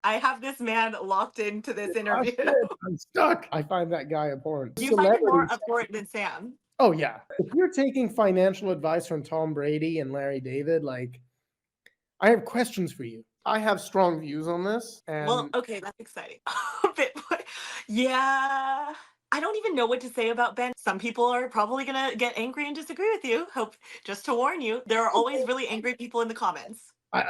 I have this man locked into this Oh interview. shit, I'm stuck. I find that guy abhorrent. You find him more Celebrities. abhorrent than Sam. Oh yeah. If you're taking financial advice from Tom Brady and Larry David, like, I have questions for you. I have strong views on this, Well, and okay, that's exciting. Bitboy. Yeah. I don't even know what to say about Ben. Some people are probably gonna get angry and disagree with you. Hope just to warn you, there are always really angry people in the comments. I,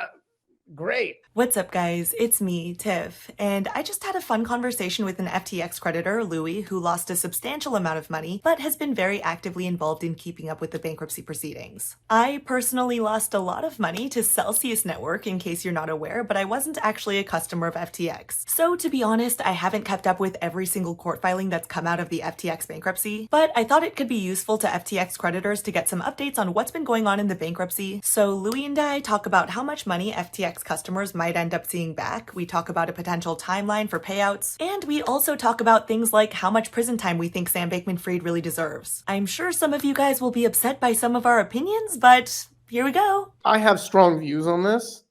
great. What's up, guys? It's me, Tiff, and I just had a fun conversation with an FTX creditor, Louis, who lost a substantial amount of money, but has been very actively involved in keeping up with the bankruptcy proceedings. I personally lost a lot of money to Celsius Network, in case you're not aware, but I wasn't actually a customer of FTX. So to be honest, I haven't kept up with every single court filing that's come out of the FTX bankruptcy, but I thought it could be useful to FTX creditors to get some updates on what's been going on in the bankruptcy. So Louis and I talk about how much money FTX customers might end up seeing back. We talk about a potential timeline for payouts, and we also talk about things like how much prison time we think Sam Bankman-Fried really deserves. I'm sure some of you guys will be upset by some of our opinions, but here we go. I have strong views on this,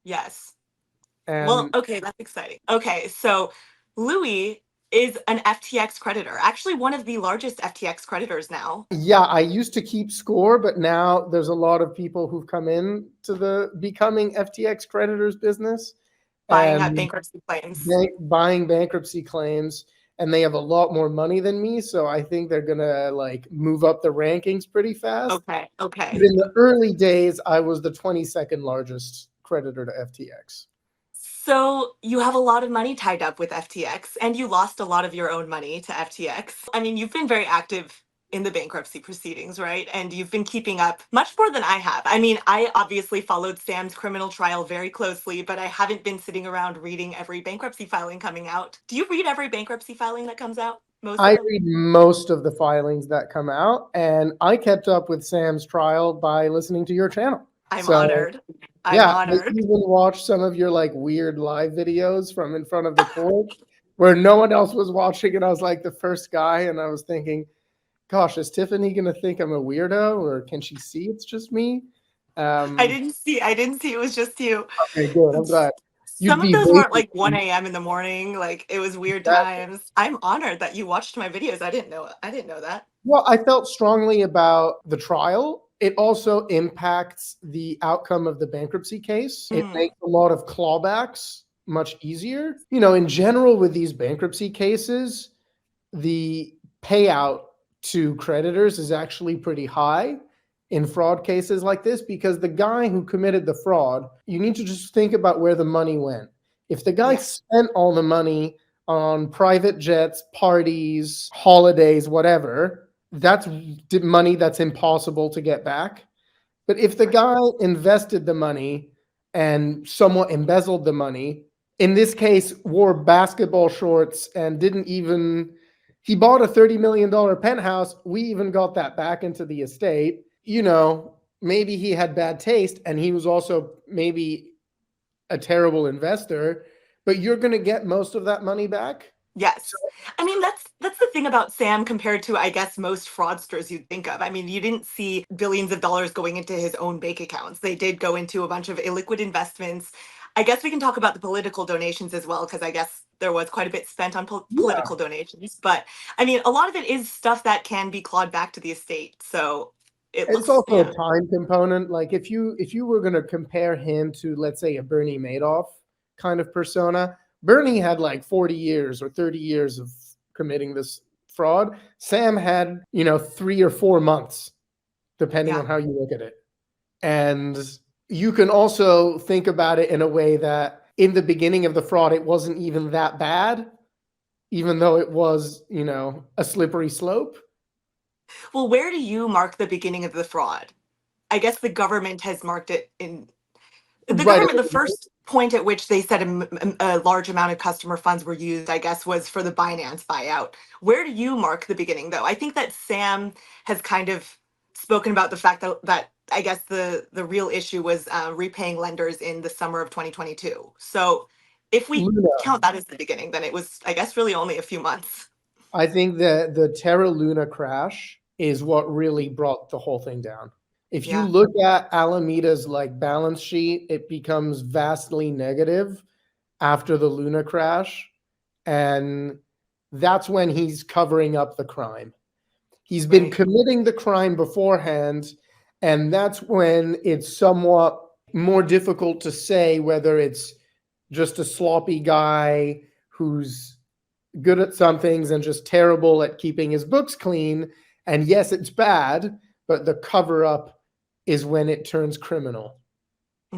Yes. Well, and okay, that's exciting. Okay, so Louis is an FTX creditor, actually one of the largest FTX creditors now. yeah, I used to keep score, but now there's a lot of people who've come in to the becoming FTX creditors business Buying up and bankruptcy claims. buying bankruptcy claims, and they have a lot more money than me, so I think they're gonna like move up the rankings pretty fast. Okay, But okay. in the early days, I was the 22nd largest creditor to FTX. So you have a lot of money tied up with FTX, and you lost a lot of your own money to FTX. I mean, you've been very active in the bankruptcy proceedings, right? And you've been keeping up much more than I have. I mean, I obviously followed Sam's criminal trial very closely, but I haven't been sitting around reading every bankruptcy filing coming out. Do you read every bankruptcy filing that comes out? Most of I them? read most of the filings that come out, and I kept up with Sam's trial by listening to your channel. I'm So honored. I'm yeah, I honored. even watched some of your like weird live videos from in front of the court where no one else was watching, and I was like the first guy, and I was thinking, gosh, is Tiffany gonna think I'm a weirdo, or can she see it's just me? Um, I didn't see it was just you. okay, good. I'm glad. You'd Some of be those weren't wasted. like 1 a.m. in the morning. Like it was weird times. I'm honored that you watched my videos. I didn't know that. Well, I felt strongly about the trial. It also impacts the outcome of the bankruptcy case. It Mm, makes a lot of clawbacks much easier. You know, in general, with these bankruptcy cases, the payout to creditors is actually pretty high in fraud cases like this because the guy who committed the fraud, you need to just think about where the money went. If the guy yeah. spent all the money on private jets, parties, holidays, whatever, that's money that's impossible to get back. But if the Right. guy invested the money and somewhat embezzled the money, in this case, wore basketball shorts and didn't even, he bought a $30 million penthouse. We even got that back into the estate. You know, maybe he had bad taste and he was also maybe a terrible investor, but you're going to get most of that money back. So, Yes. I mean, that's the thing about Sam compared to, I guess, most fraudsters you'd think of. I mean, you didn't see billions of dollars going into his own bank accounts. They did go into a bunch of illiquid investments. I guess we can talk about the political donations as well, because I guess there was quite a bit spent on yeah, political donations. But I mean, a lot of it is stuff that can be clawed back to the estate. So it it's looks, also a yeah. time component. Like if you were going to compare him to, let's say, a Bernie Madoff kind of persona, Bernie had like 40 years or 30 years of committing this fraud. Sam had, 3 or 4 months, depending Yeah. on how you look at it. And you can also think about it in a way that in the beginning of the fraud, it wasn't even that bad, even though it was, a slippery slope. Well, where do you mark the beginning of the fraud? I guess the government has marked it in the Right. government. The first point at which they said a large amount of customer funds were used, I guess, was for the Binance buyout. Where do you mark the beginning, though? I think that Sam has kind of spoken about the fact that I guess the real issue was repaying lenders in the summer of 2022. So if we Luna. count that as the beginning, then it was, I guess, really only a few months. I think that the Terra Luna crash is what really brought the whole thing down. If you Yeah. look at Alameda's like balance sheet, it becomes vastly negative after the Luna crash, and that's when he's covering up the crime. He's been committing the crime beforehand, and that's when it's somewhat more difficult to say whether it's just a sloppy guy who's good at some things and just terrible at keeping his books clean. And yes, it's bad, but the cover up is when it turns criminal.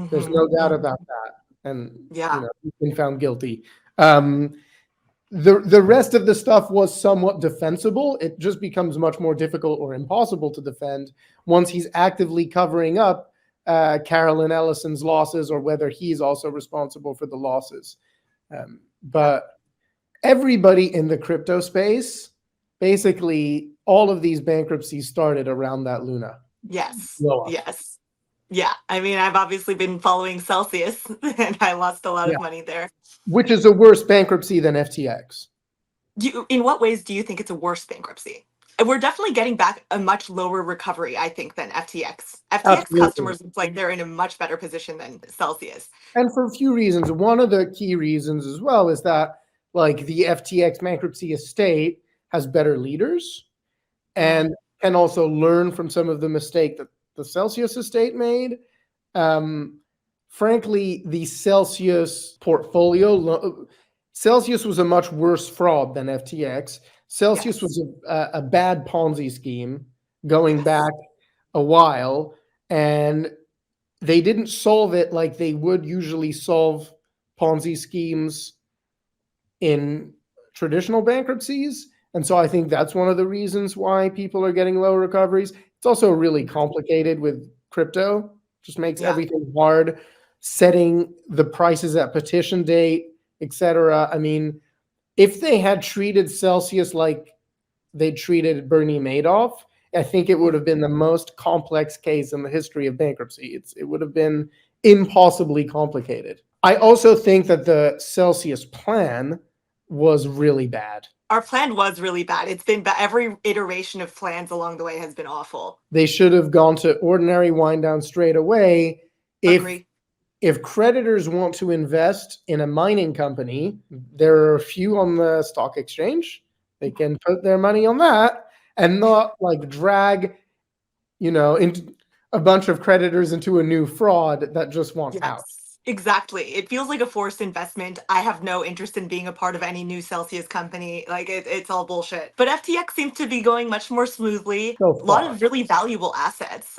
There's no doubt about that. And he's been found guilty. The rest of the stuff was somewhat defensible. It just becomes much more difficult or impossible to defend once he's actively covering up Carolyn Ellison's losses, or whether he's also responsible for the losses. But everybody in the crypto space, basically all of these bankruptcies started around that Luna. Yes. Yes. Yeah. I mean, I've obviously been following Celsius and I lost a lot of money there. Which is a worse bankruptcy than FTX. In what ways do you think it's a worse bankruptcy? We're definitely getting back a much lower recovery, I think, than FTX. FTX customers look like they're in a much better position than Celsius. And for a few reasons. One of the key reasons as well is that, like, the FTX bankruptcy estate has better leaders and can also learn from some of the mistake that the Celsius estate made. Frankly, the Celsius portfolio, Celsius was a much worse fraud than FTX. Celsius was a bad Ponzi scheme going back a while, and they didn't solve it like they would usually solve Ponzi schemes in traditional bankruptcies. And so I think that's one of the reasons why people are getting low recoveries. It's also really complicated with crypto. Just makes everything hard. Setting the prices at petition date, etc. I mean, if they had treated Celsius like they treated Bernie Madoff, I think it would have been the most complex case in the history of bankruptcy. It would have been impossibly complicated. I also think that the Celsius plan was really bad. Our plan was really bad. It's been every iteration of plans along the way has been awful. They should have gone to ordinary wind down straight away. If creditors want to invest in a mining company, there are a few on the stock exchange. They can put their money on that and not like drag, into a bunch of creditors into a new fraud that just wants out. Exactly. It feels like a forced investment. I have no interest in being a part of any new Celsius company. Like it's all bullshit. But FTX seems to be going much more smoothly. A lot of really valuable assets,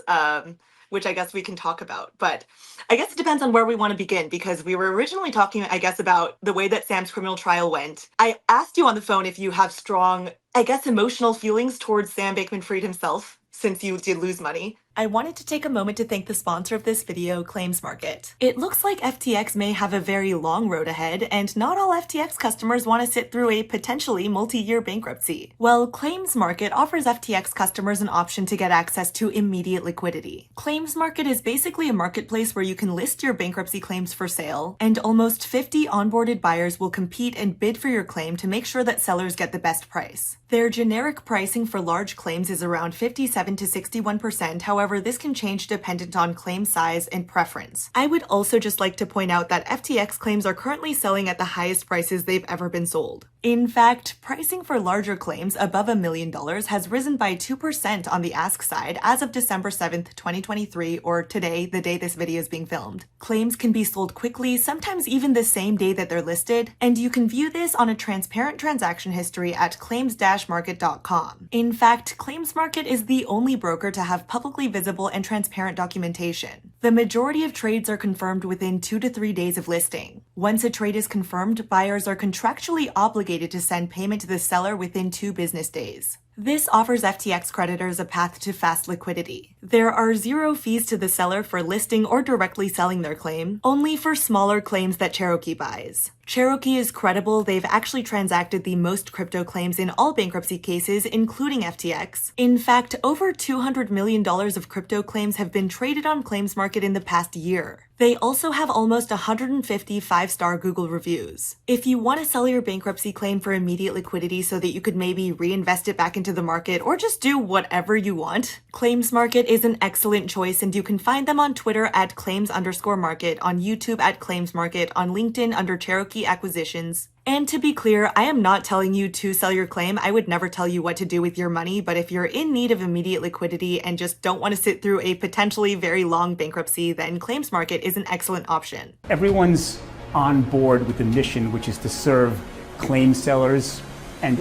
which I guess we can talk about. But I guess it depends on where we want to begin, because we were originally talking, I guess, about the way that Sam's criminal trial went. I asked you on the phone if you have strong, I guess, emotional feelings towards Sam Bankman-Fried himself, since you did lose money. I wanted to take a moment to thank the sponsor of this video, Claims Market. It looks like FTX may have a very long road ahead, and not all FTX customers want to sit through a potentially multi-year bankruptcy. Well, Claims Market offers FTX customers an option to get access to immediate liquidity. Claims Market is basically a marketplace where you can list your bankruptcy claims for sale, and almost 50 onboarded buyers will compete and bid for your claim to make sure that sellers get the best price. Their generic pricing for large claims is around 57 to 61%, however, this can change dependent on claim size and preference. I would also just like to point out that FTX claims are currently selling at the highest prices they've ever been sold. In fact, pricing for larger claims above $1 million has risen by 2% on the ask side as of December 7th, 2023, or today, the day this video is being filmed. Claims can be sold quickly, sometimes even the same day that they're listed, and you can view this on a transparent transaction history at claims-market.com. In fact, Claims Market is the only broker to have publicly visible and transparent documentation. The majority of trades are confirmed within 2 to 3 days of listing. Once a trade is confirmed, buyers are contractually obligated to send payment to the seller within 2 business days. This offers FTX creditors a path to fast liquidity. There are 0 fees to the seller for listing or directly selling their claim, only for smaller claims that Cherokee buys. Cherokee is credible. They've actually transacted the most crypto claims in all bankruptcy cases, including FTX. In fact, over $200 million of crypto claims have been traded on Claims Market in the past year. They also have almost 150 five-star Google reviews. If you want to sell your bankruptcy claim for immediate liquidity so that you could maybe reinvest it back into the market or just do whatever you want, Claims Market is an excellent choice, and you can find them on Twitter at claims_market, on YouTube at Claims Market, on LinkedIn under Cherokee Acquisitions. And to be clear, I am not telling you to sell your claim. I would never tell you what to do with your money, but if you're in need of immediate liquidity and just don't want to sit through a potentially very long bankruptcy, then Claims Market is an excellent option. Everyone's on board with the mission, which is to serve claim sellers and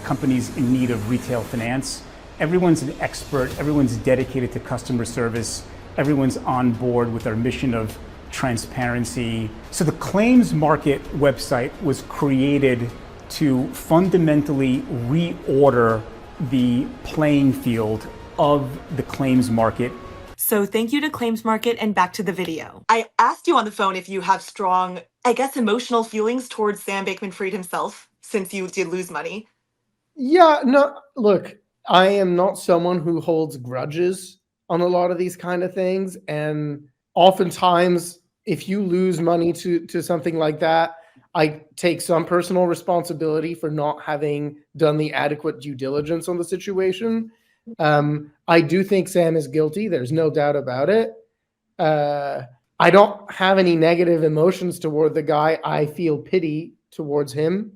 companies in need of retail finance. Everyone's an expert, everyone's dedicated to customer service, everyone's on board with our mission of transparency. So the Claims Market website was created to fundamentally reorder the playing field of the claims market. So thank you to Claims Market, and back to the video. I asked you on the phone if you have strong, I guess, emotional feelings towards Sam Bankman-Fried himself, since you did lose money. Yeah, no, look, I am not someone who holds grudges on a lot of these kind of things. And oftentimes, if you lose money to something like that, I take some personal responsibility for not having done the adequate due diligence on the situation. I do think Sam is guilty. There's no doubt about it. I don't have any negative emotions toward the guy. I feel pity towards him.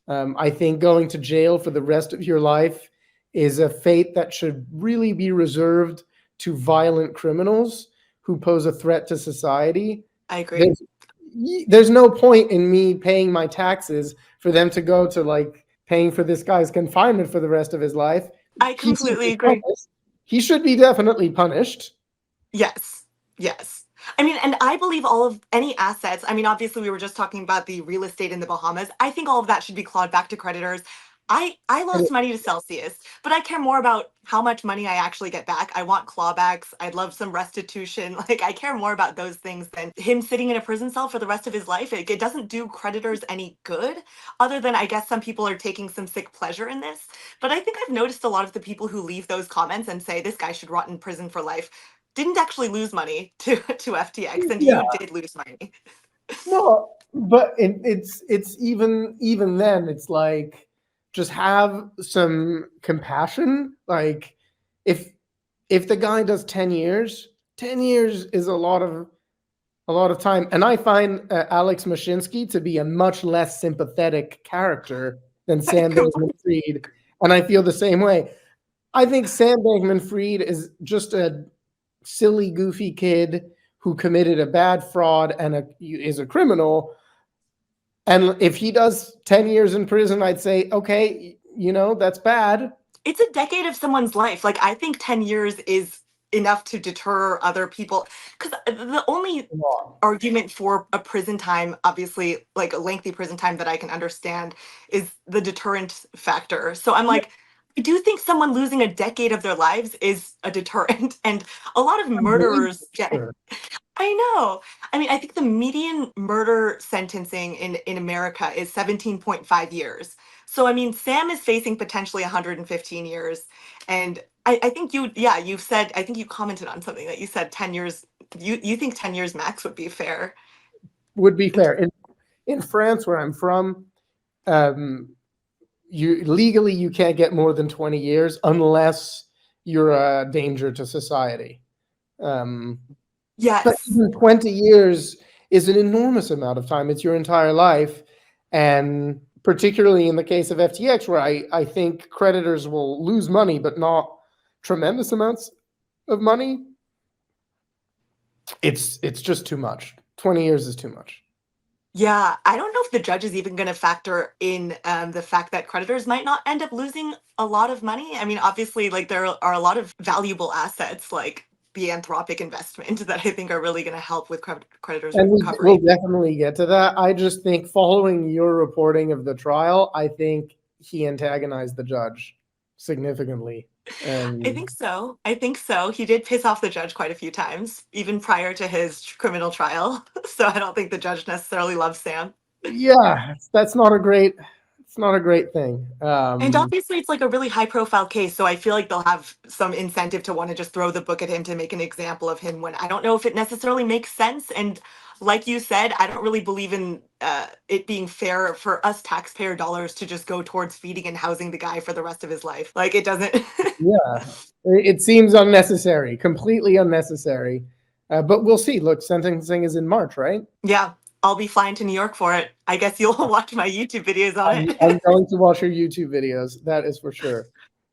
I think going to jail for the rest of your life is a fate that should really be reserved to violent criminals who pose a threat to society. I agree. There's no point in me paying my taxes for them to go to like paying for this guy's confinement for the rest of his life. I completely agree. He should be definitely punished. Yes. Yes. I mean, and I believe all of any assets. I mean, obviously, we were just talking about the real estate in the Bahamas. I think all of that should be clawed back to creditors. I lost money to Celsius, but I care more about how much money I actually get back. I want clawbacks. I'd love some restitution. Like, I care more about those things than him sitting in a prison cell for the rest of his life. It doesn't do creditors any good, other than I guess some people are taking some sick pleasure in this. But I think I've noticed a lot of the people who leave those comments and say this guy should rot in prison for life didn't actually lose money to FTX, and Yeah. you did lose money. No, but it's even then, it's like, just have some compassion. Like, if the guy does 10 years, 10 years is a lot of time. And I find Alex Mashinsky to be a much less sympathetic character than Sam Bankman-Fried, and I feel the same way. I think Sam Bankman-Fried is just a silly, goofy kid who committed a bad fraud and is a criminal. And if he does 10 years in prison, I'd say, okay, that's bad. It's a decade of someone's life. Like, I think 10 years is enough to deter other people. Because the only argument for a prison time, obviously, like a lengthy prison time that I can understand, is the deterrent factor. So I'm like, I do think someone losing a decade of their lives is a deterrent. And a lot of murderers get. I know. I mean, I think the median murder sentencing in America is 17.5 years. So, I mean, Sam is facing potentially 115 years. And I think you've said, I think you commented on something that you said 10 years, you think 10 years max would be fair. Would be fair. In France, where I'm from, you can't get more than 20 years unless you're a danger to society. Yes. But even 20 years is an enormous amount of time. It's your entire life. And particularly in the case of FTX, where I think creditors will lose money, but not tremendous amounts of money. It's just too much. 20 years is too much. Yeah, I don't know if the judge is even going to factor in the fact that creditors might not end up losing a lot of money. I mean, obviously, like, there are a lot of valuable assets, like the Anthropic investment, that I think are really going to help with creditors' recovery. We'll definitely get to that. I just think, following your reporting of the trial, I think he antagonized the judge significantly. I think so. He did piss off the judge quite a few times, even prior to his criminal trial. So I don't think the judge necessarily loves Sam. Yeah, that's not a great It's not a great thing. And obviously, it's like a really high profile case. So I feel like they'll have some incentive to want to just throw the book at him to make an example of him when I don't know if it necessarily makes sense. And like you said, I don't really believe in it being fair for us taxpayer dollars to just go towards feeding and housing the guy for the rest of his life. Like, it doesn't. Yeah, it seems unnecessary, completely unnecessary. But we'll see. Look, sentencing is in March, right? Yeah, I'll be flying to New York for it. I guess you'll watch my YouTube videos on I'm it. going to watch your YouTube videos. That is for sure.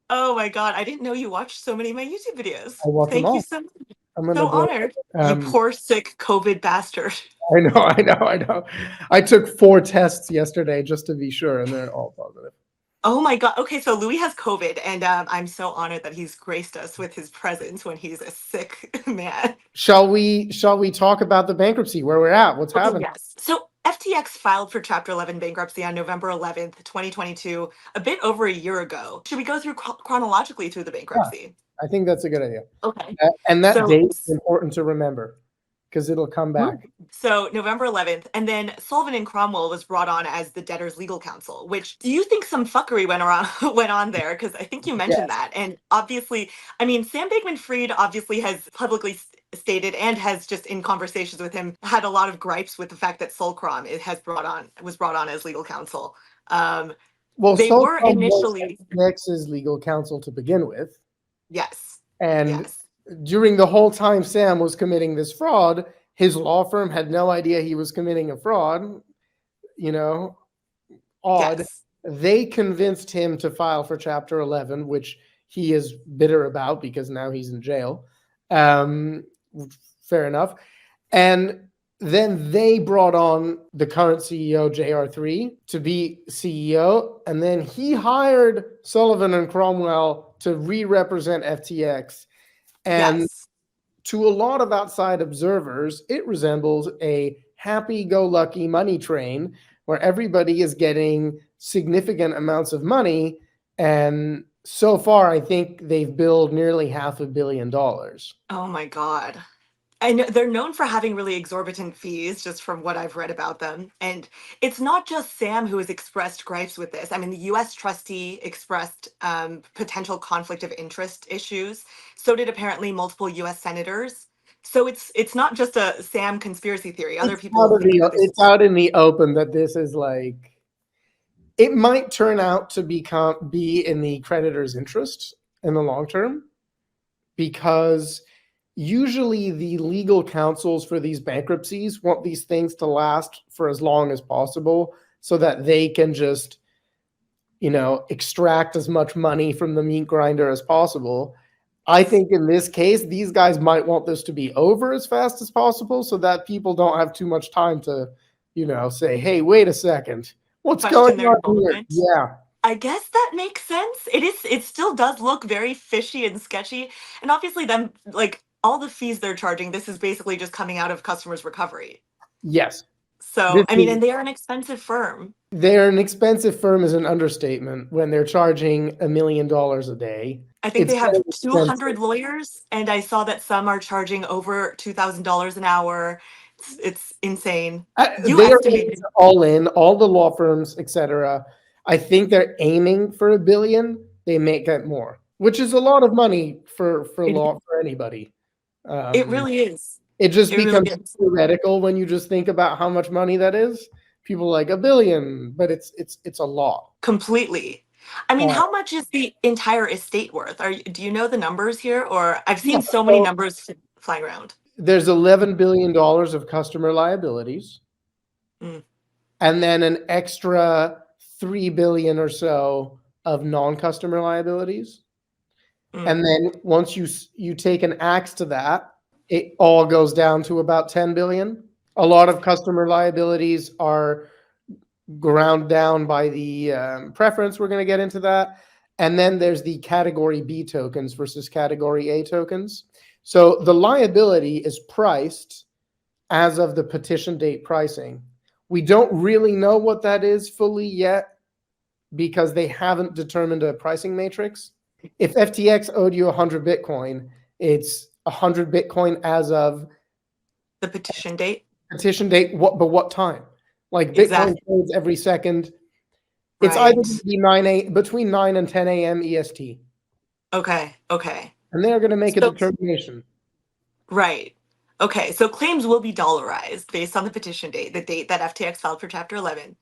Oh my God, I didn't know you watched so many of my YouTube videos. I watch them Thank you all. so much. I'm gonna So do honored. it. You poor, sick COVID bastard. I know. I took 4 tests yesterday just to be sure, and they're all positive. Oh my God. Okay, so Louis has COVID, and I'm so honored that he's graced us with his presence when he's a sick man. Shall we talk about the bankruptcy, where we're at? What's Okay, happening? yes. So FTX filed for Chapter 11 bankruptcy on November 11th, 2022, a bit over a year ago. Should we go through chronologically through the bankruptcy? I think that's a good idea. Okay. And that So date is important to remember because it'll come back. So November 11th, and then Sullivan and Cromwell was brought on as the debtor's legal counsel, which do you think some fuckery went on there? Because I think you mentioned that. And obviously, I mean, Sam Bankman-Fried obviously has publicly stated and has just in conversations with him had a lot of gripes with the fact that Solcrom was brought on as legal counsel. Well, They were Solcom initially was FTX's legal counsel to begin with. yes. And Yes. during the whole time Sam was committing this fraud, his law firm had no idea he was committing a fraud. You know, odd. Yes. They convinced him to file for Chapter 11, which he is bitter about because now he's in jail. Fair enough. And then they brought on the current CEO, JR3, to be CEO. And then he hired Sullivan and Cromwell to re-represent FTX. And Yes. to a lot of outside observers, it resembles a happy-go-lucky money train where everybody is getting significant amounts of money. And so far, I think they've billed nearly $500 million. Oh my God. I know they're known for having really exorbitant fees, just from what I've read about them. And it's not just Sam who has expressed gripes with this. I mean, the US trustee expressed potential conflict of interest issues. So did apparently multiple US senators. So it's not just a Sam conspiracy theory. Other people think that this It's out in the open that this is like, it might turn out to be in the creditor's interest in the long term, because usually the legal counsels for these bankruptcies want these things to last for as long as possible so that they can just, extract as much money from the meat grinder as possible. I think in this case, these guys might want this to be over as fast as possible so that people don't have too much time to, say, hey, wait a second, what's question going their on here? involvement. Yeah. I guess that makes sense. It still does look very fishy and sketchy. And obviously them like all the fees they're charging, this is basically just coming out of customers' recovery. Yes. So, I mean, and they are an expensive firm. They're an expensive firm is an understatement when they're charging $1 million a day. I think It's they have very 200 expensive. lawyers, and I saw that some are charging over $2,000 an hour. It's insane. You They are estimated all in, all the law firms, etc. I think they're aiming for $1 billion. They may get more, which is a lot of money for anybody. it really is. It just It really becomes is. theoretical when you just think about how much money that is. People are like $1 billion, but it's a lot. Completely. I mean, Uh, how much is the entire estate worth? Do you know the numbers here? Or I've yeah, seen so many numbers flying around. there's $11 billion of customer liabilities, Mm. and then an extra $3 billion or so of non-customer liabilities. Mm. And then once you take an axe to that, it all goes down to about 10 billion. A lot of customer liabilities are ground down by the preference. We're going to get into that. And then there's the category B tokens versus category A tokens. So the liability is priced as of the petition date pricing. We don't really know what that is fully yet because they haven't determined a pricing matrix. If FTX owed you 100 Bitcoin, it's 100 Bitcoin as of The petition date. petition date. But what time? Like Bitcoin Exactly. trades every second. It's either Right. going to be between 9 and 10 a.m. EST. Okay. Okay. And they're going to make a So, determination. right. Okay. So claims will be dollarized based on the petition date, the date that FTX filed for Chapter 11.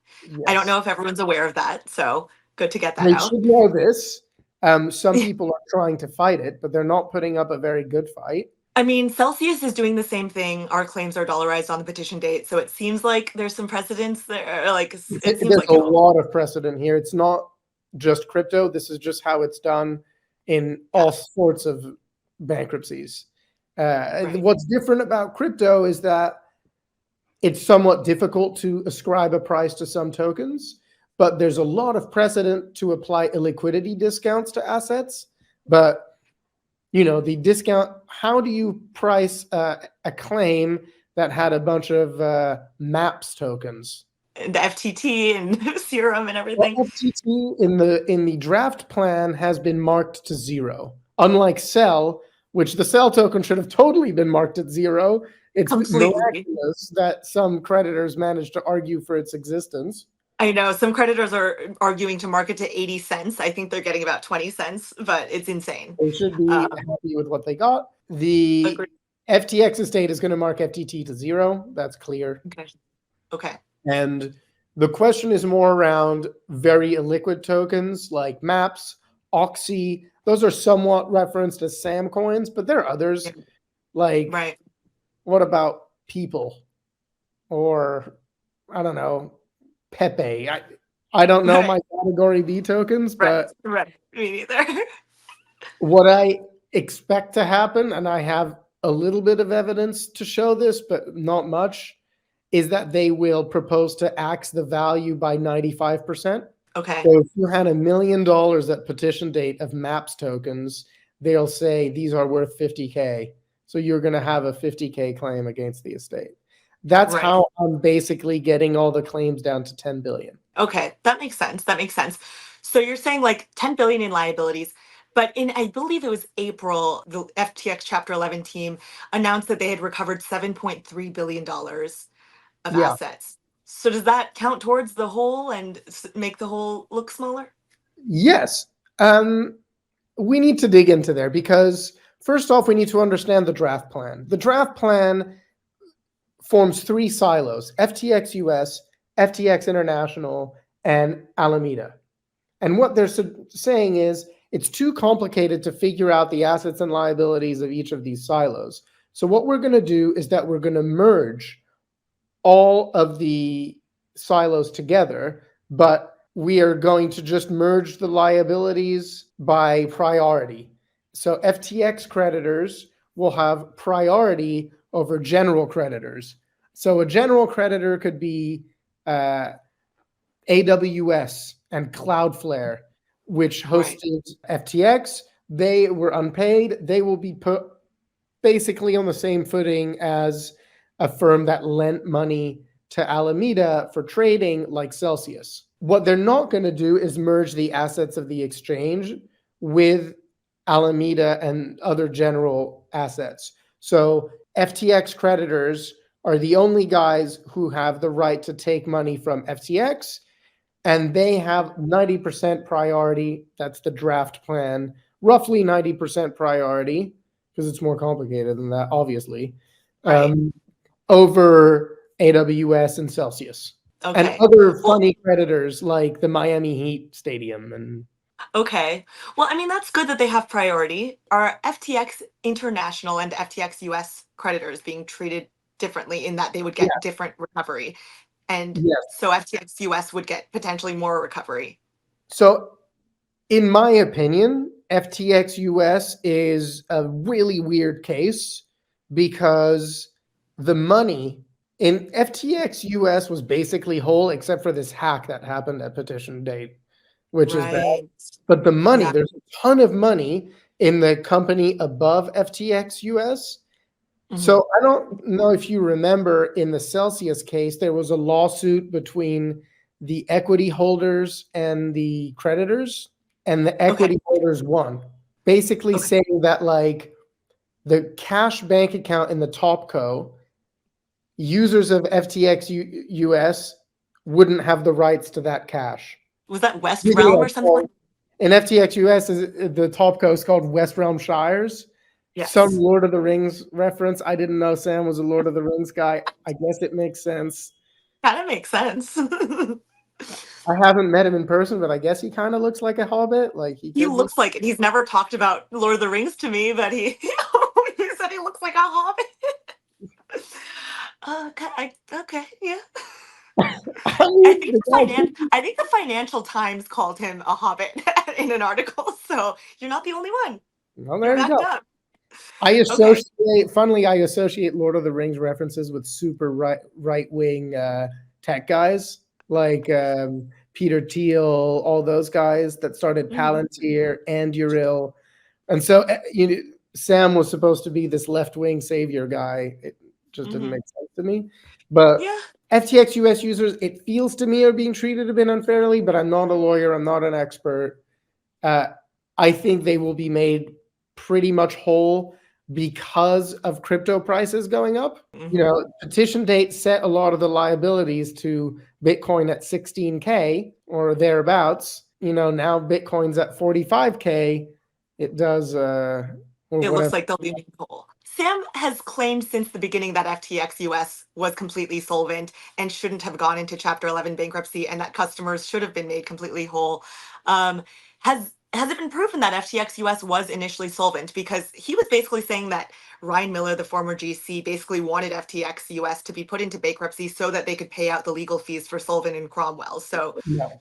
I don't Yes. know if everyone's aware of that, so good to get that They out. should know this. Some people are trying to fight it, but they're not putting up a very good fight. I mean, Celsius is doing the same thing. Our claims are dollarized on the petition date, so it seems like there's some precedence there. Like it seems There's like a it'll. lot of precedent here. It's not just crypto. This is just how it's done in Yeah. all sorts of bankruptcies. Right. What's different about crypto is that it's somewhat difficult to ascribe a price to some tokens, but there's a lot of precedent to apply illiquidity discounts to assets. But the discount, how do you price a claim that had a bunch of MAPS tokens? And the FTT and Serum and Well, everything. FTT in the draft plan has been marked to 0. Unlike Cell, which the Cell token should have totally been marked at 0. It's Completely. miraculous that some creditors managed to argue for its existence. I know some creditors are arguing to market to 80 cents. I think they're getting about 20 cents, but it's insane. They should be happy with what they got. The Agreed. FTX estate is going to mark FTT to 0. That's clear. Okay. Okay. And the question is more around very illiquid tokens like MAPS, Oxy. Those are somewhat referenced as SAM coins, but there are others. Like, Right. what about People? Or, I don't know, Pepe. I don't know Right. my category B tokens, but Right. Me neither. what I expect to happen, and I have a little bit of evidence to show this, but not much, is that they will propose to axe the value by 95%. Okay. So if you had $1 million at petition date of MAPS tokens, they'll say these are worth 50K. So you're going to have a 50K claim against the estate. That's Right. how I'm basically getting all the claims down to 10 billion. Okay. That makes sense. That makes sense. So you're saying like 10 billion in liabilities, but in I believe it was April, the FTX Chapter 11 team announced that they had recovered $7.3 billion of Yeah. assets. So does that count towards the whole and make the whole look smaller? Yes. We need to dig into there because first off, we need to understand the draft plan. The draft plan forms 3 silos: FTX US, FTX International, and Alameda. And what they're saying is it's too complicated to figure out the assets and liabilities of each of these silos. So what we're going to do is that we're going to merge all of the silos together, but we are going to just merge the liabilities by priority. So FTX creditors will have priority over general creditors. So a general creditor could be AWS and Cloudflare, which hosted FTX. They were unpaid. They will be put basically on the same footing as a firm that lent money to Alameda for trading like Celsius. What they're not going to do is merge the assets of the exchange with Alameda and other general assets. So FTX creditors are the only guys who have the right to take money from FTX, and they have 90% priority. That's the draft plan, roughly 90% priority, because it's more complicated than that, obviously, over AWS and Celsius. Okay. And other funny creditors like the Miami Heat Stadium. And okay. Well, I mean, that's good that they have priority. Are FTX International and FTX US creditors being treated differently in that they would get different recovery? And so FTX US would get potentially more recovery. So in my opinion, FTX US is a really weird case because the money in FTX US was basically whole except for this hack that happened at petition date, which is bad. But the money, there's a ton of money in the company above FTX US. So I don't know if you remember in the Celsius case, there was a lawsuit between the equity holders and the creditors, and the equity holders won, basically saying that like the cash bank account in the top co, users of FTX US wouldn't have the rights to that cash. Was that West Yeah, Realm or something like so in FTX US, is the top coast called West Realm Shires. Some Yes. Lord of the Rings reference. I didn't know Sam was a Lord of the Rings guy. I guess it makes sense. Kind of makes sense. I haven't met him in person, but I guess he kind of looks like a hobbit. Like he He could look. looks like it. He's never talked about Lord of the Rings to me, but he he said he looks like a hobbit. Okay, yeah. I mean, the guy. I think the Financial Times called him a hobbit in an article, so you're not the only one. Well, You're there you backed go. up. I Okay. associate Lord of the Rings references with super right wing tech guys like Peter Thiel, all those guys that started Mhm. Palantir and Uril, and so Sam was supposed to be this left wing savior guy. It just didn't Mhm. make sense to me. But Yeah. FTX US users, it feels to me, are being treated a bit unfairly. But I'm not a lawyer. I'm not an expert. Uh, I think they will be made pretty much whole because of crypto prices going up. Mhm. Petition date set a lot of the liabilities to Bitcoin at 16K or thereabouts. Now Bitcoin's at 45K. It does, or It looks whatever. like they'll be made whole. Sam has claimed since the beginning that FTX US was completely solvent and shouldn't have gone into Chapter 11 bankruptcy, and that customers should have been made completely whole. Has it been proven that FTX US was initially solvent? Because he was basically saying that Ryan Miller, the former GC, basically wanted FTX US to be put into bankruptcy so that they could pay out the legal fees for Solvent and Cromwell. So, No.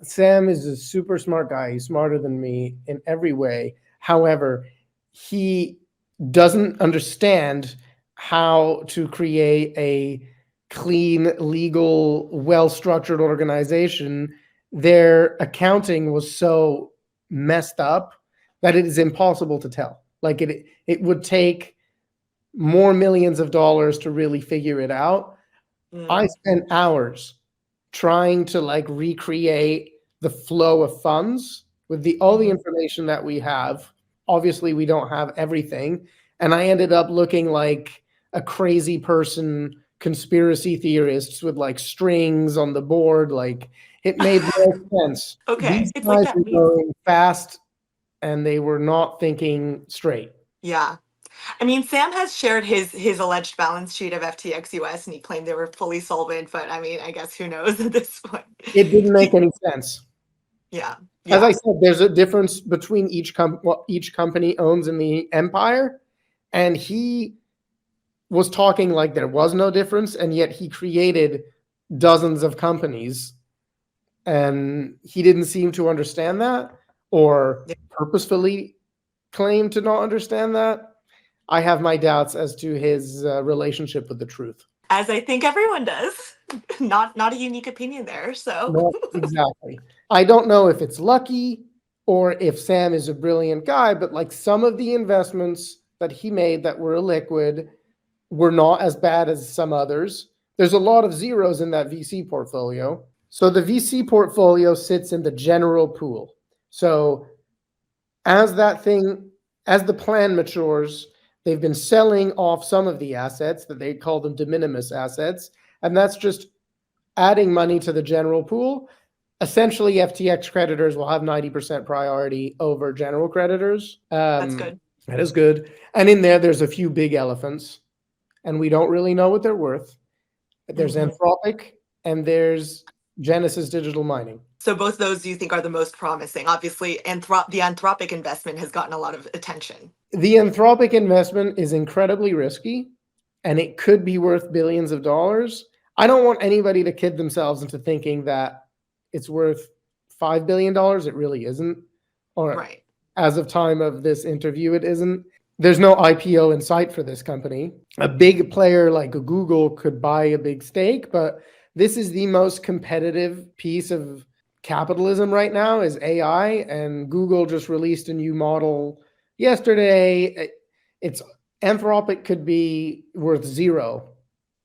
Sam is a super smart guy. He's smarter than me in every way. However, he doesn't understand how to create a clean, legal, well-structured organization. Their accounting was so messed up that it is impossible to tell. Like it would take more millions of dollars to really figure it out. I mm, spent hours trying to recreate the flow of funds with all the mhm. information that we have. Obviously, we don't have everything. And I ended up looking like a crazy person, conspiracy theorists with strings on the board. Like it made no sense. Okay, These it's like guys that were meme. going fast and they were not thinking straight. Yeah. I mean, Sam has shared his alleged balance sheet of FTX US, and he claimed they were fully solvent. But I mean, I guess who knows at this point? It didn't make He, any sense. yeah, As I yeah, said, there's a difference between what each company owns in the empire, and he was talking like there was no difference, and yet he created dozens of companies, and he didn't seem to understand that, or yeah. purposefully claim to not understand that. I have my doubts as to his relationship with the truth. As I think everyone does. Not a unique opinion there. So No, exactly. I don't know if it's lucky or if Sam is a brilliant guy, but some of the investments that he made that were illiquid were not as bad as some others. There's a lot of zeros in that VC portfolio. So the VC portfolio sits in the general pool. So as the plan matures, they've been selling off some of the assets that they call them de minimis assets, and that's just adding money to the general pool. Essentially, FTX creditors will have 90% priority over general creditors. that's good. That is good. And in there's a few big elephants, and we don't really know what they're worth. There's Mhm. Anthropic and there's Genesis Digital Mining. So both those you think are the most promising. Obviously, the Anthropic investment has gotten a lot of attention. The Anthropic investment is incredibly risky, and it could be worth billions of dollars. I don't want anybody to kid themselves into thinking that it's worth $5 billion. It really isn't. Or Right. as of time of this interview, it isn't. There's no IPO in sight for this company. A big player like Google could buy a big stake, but this is the most competitive piece of capitalism right now is AI, and Google just released a new model yesterday. It's Anthropic could be worth zero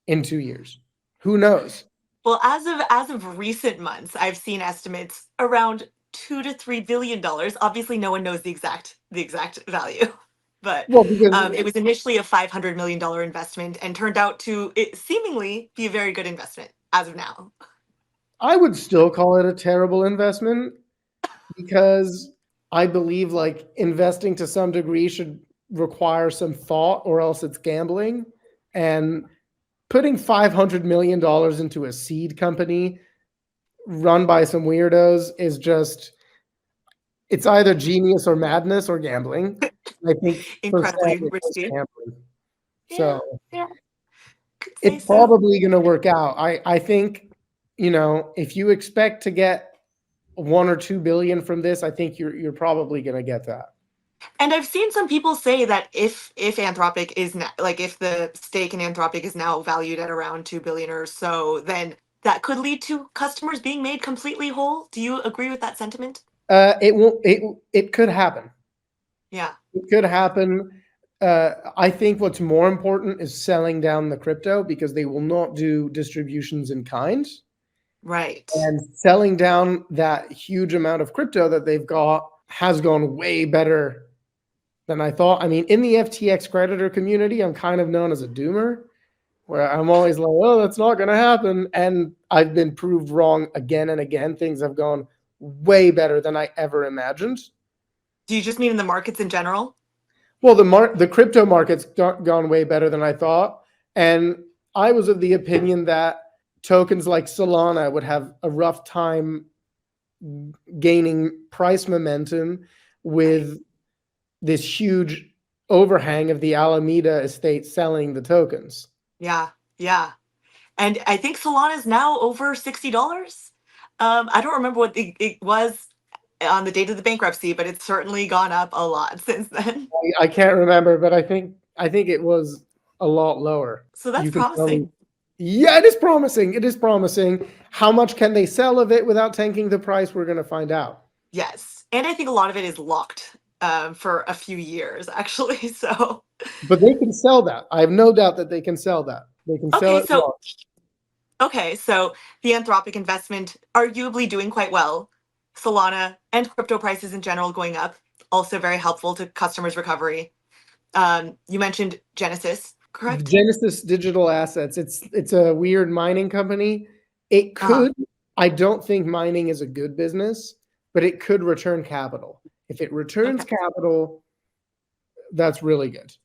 in 2 years. Who knows? Well, as of recent months, I've seen estimates around $2 to $3 billion. Obviously, no one knows the exact value, but Well, because it was initially a $500 million investment and turned out to it seemingly be a very good investment as of now. I would still call it a terrible investment because I believe like investing to some degree should require some thought or else it's gambling. And putting $500 million into a seed company run by some weirdos is just, it's either genius or madness or gambling. I think for Sam, Incredibly it was risky. gambling. Yeah, So yeah, could say it's so. probably going to work out. I think, if you expect to get 1 or 2 billion from this, I think you're probably going to get that. And I've seen some people say that if Anthropic is like if the stake in Anthropic is now valued at around 2 billion or so, then that could lead to customers being made completely whole. Do you agree with that sentiment? It won't. It could happen. Yeah. It could happen. I think what's more important is selling down the crypto because they will not do distributions in kind. Right. And selling down that huge amount of crypto that they've got has gone way better than I thought. I mean, in the FTX creditor community, I'm kind of known as a doomer, where I'm always like, oh, that's not going to happen. And I've been proved wrong again and again. Things have gone way better than I ever imagined. Do you just mean in the markets in general? Well, the crypto market's gone way better than I thought. And I was of the opinion that tokens like Solana would have a rough time gaining price momentum with this huge overhang of the Alameda estate selling the tokens. Yeah. Yeah. And I think Solana is now over $60. I don't remember what it was on the date of the bankruptcy, but it's certainly gone up a lot since then. I can't remember, but I think it was a lot lower. So that's You can tell me. promising. Yeah, it is promising. It is promising. How much can they sell of it without tanking the price? We're going to find out. Yes. And I think a lot of it is locked for a few years, actually. So, But they can sell that. I have no doubt that they can sell that. They can sell okay. it. So, okay. So the Anthropic investment arguably doing quite well. Solana and crypto prices in general going up, also very helpful to customers' recovery. You mentioned Genesis, correct? Genesis Digital Assets. It's a weird mining company. It could. I don't think mining is a good business, but it could return capital. If it returns capital, that's really good.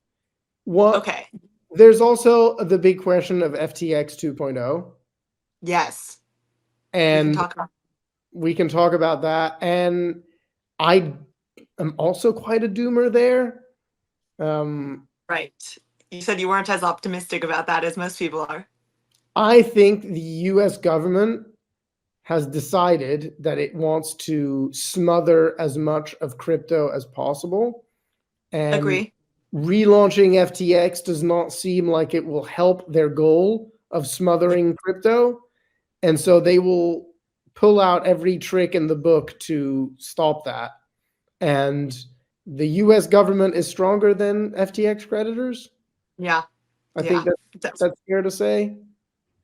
Okay. There's also the big question of FTX 2.0. Yes. And we can talk about that. And I am also quite a doomer there. Right. You said you weren't as optimistic about that as most people are. I think the US government has decided that it wants to smother as much of crypto as possible. And Agree. relaunching FTX does not seem like it will help their goal of smothering crypto. And so they will pull out every trick in the book to stop that. And the US government is stronger than FTX creditors. Yeah. I think that's fair to say.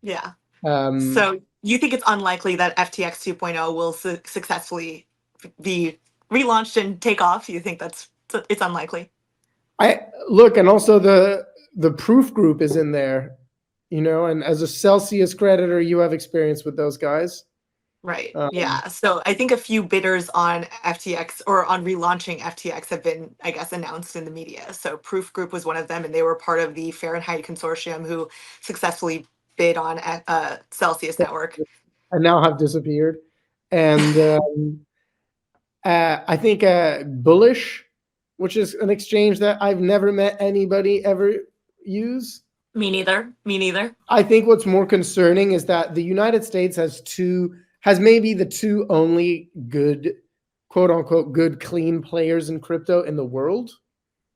Yeah. So you think it's unlikely that FTX 2.0 will successfully be relaunched and take off? You think it's unlikely? And also the proof group is in there, and as a Celsius creditor, you have experience with those guys. Right. Yeah. So I think a few bidders on FTX or on relaunching FTX have been, I guess, announced in the media. So Proof Group was one of them, and they were part of the Fahrenheit consortium who successfully bid on Celsius Network. And now have disappeared. And I think Bullish, which is an exchange that I've never met anybody ever use. Me neither. I think what's more concerning is that the United States has maybe the two only good, quote unquote, good, clean players in crypto in the world,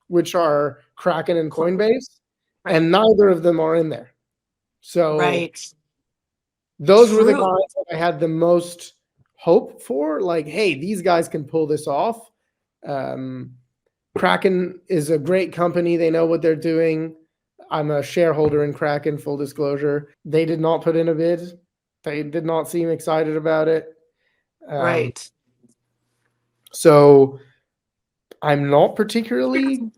which are Kraken and Coinbase. Right. And neither of them are in there. So those were the guys that I had the most hope for. Like, hey, these guys can pull this off. Kraken is a great company. They know what they're doing. I'm a shareholder in Kraken, full disclosure. They did not put in a bid. They did not seem excited about it. Right. So I'm not particularly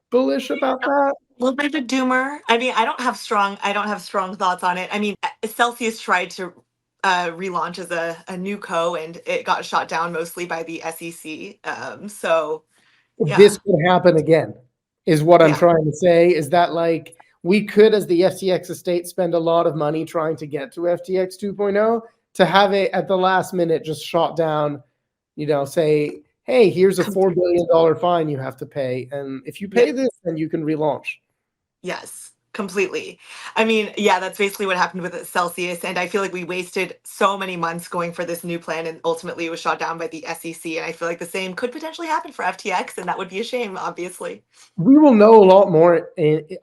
bullish about that. A little bit of a doomer. I mean, I don't have strong thoughts on it. I mean, Celsius tried to relaunch as a new co, and it got shot down mostly by the SEC. So yeah, This could happen again, is what I'm yeah, trying to say, is that like we could, as the FTX estate, spend a lot of money trying to get to FTX 2.0 to have it at the last minute just shot down, say, hey, here's a $4 complete. billion fine you have to pay. And if you pay Yeah, this, then you can relaunch. yes, completely. I mean, yeah, that's basically what happened with Celsius, and I feel like we wasted so many months going for this new plan, and ultimately it was shot down by the SEC. And I feel like the same could potentially happen for FTX, and that would be a shame, obviously. We will know a lot more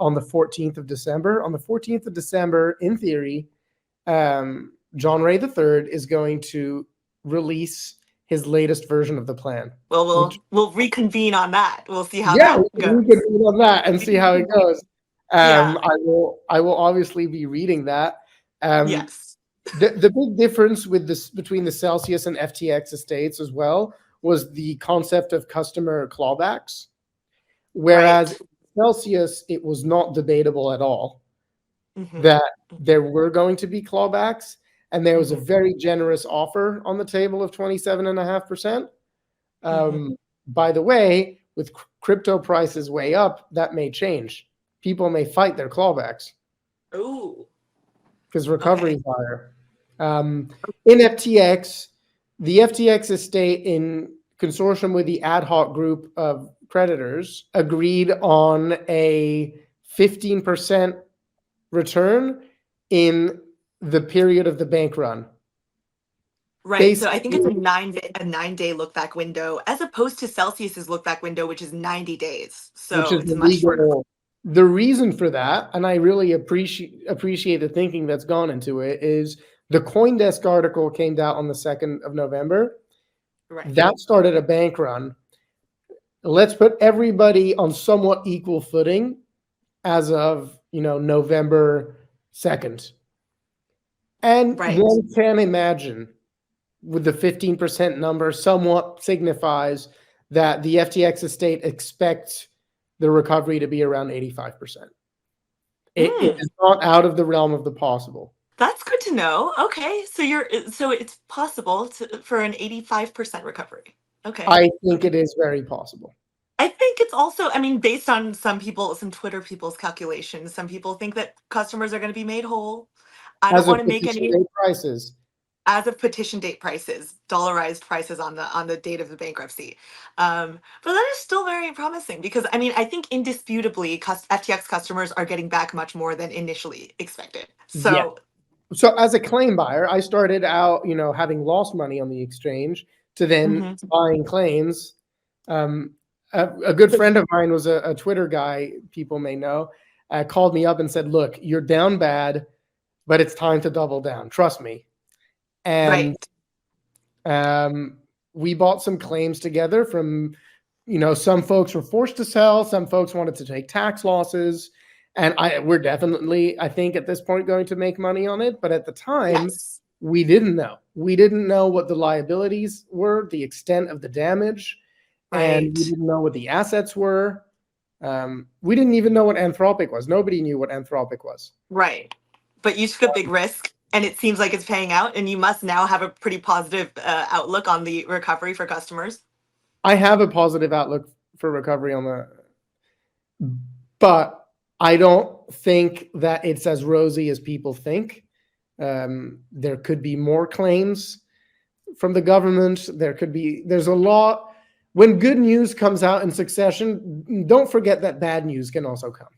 on the 14th of December. On the 14th of December, in theory, John Ray III is going to release his latest version of the plan. Well, Which, we'll reconvene on that. We'll see how yeah, that we goes. can read on that and see how it goes. Yeah. I will obviously be reading that. Yes. The big difference with this between the Celsius and FTX estates as well was the concept of customer clawbacks. Right. Whereas Celsius, it was not debatable at all Hmm. that there were going to be clawbacks, and there was a Hmm. very generous offer on the table of 27.5%. Hmm. By the way, with crypto prices way up, that may change. People may fight their clawbacks Ooh. because recovery Okay. is higher. In FTX, the FTX estate, in consortium with the ad hoc group of creditors, agreed on a 15% return in the period of the bank run. Right. So I think it's Basically, a 9-day look back window, as opposed to Celsius's look back window, which is 90 days. which So is it's the much shorter. legal. The reason for that, and I really appreciate the thinking that's gone into it, is the CoinDesk article came out on the 2nd of November. Right. That started a bank run. Let's put everybody on somewhat equal footing as of November 2nd. And Right. one can imagine with the 15% number somewhat signifies that the FTX estate expects the recovery to be around 85%. It Mm, is not out of the realm of the possible. that's good to know. Okay. So it's possible for an 85% recovery. Okay. I think Okay. it is very possible. I think it's also, I mean, based on some Twitter people's calculations, some people think that customers are going to be made whole. I don't As a want to make petition any, day prices. as of petition date prices, dollarized prices on the date of the bankruptcy. But that is still very promising because I mean, I think indisputably, FTX customers are getting back much more than initially expected. Yeah. So, So as a claim buyer, I started out, having lost money on the exchange to then mhm. buying claims. Um, a good friend of mine was a Twitter guy, people may know, called me up and said, look, you're down bad, but it's time to double down. Trust me. And Right, we bought some claims together from, some folks were forced to sell, some folks wanted to take tax losses. And we're definitely, I think, at this point going to make money on it. But at the time, yes, we didn't know. We didn't know what the liabilities were, the extent of the damage, and we right, didn't know what the assets were. We didn't even know what Anthropic was. Nobody knew what Anthropic was. right. But you took a big risk. And it seems like it's paying out, and you must now have a pretty positive outlook on the recovery for customers. I have a positive outlook for recovery on but I don't think that it's as rosy as people think. There could be more claims from the government. There's a lot. When good news comes out in succession, don't forget that bad news can also come.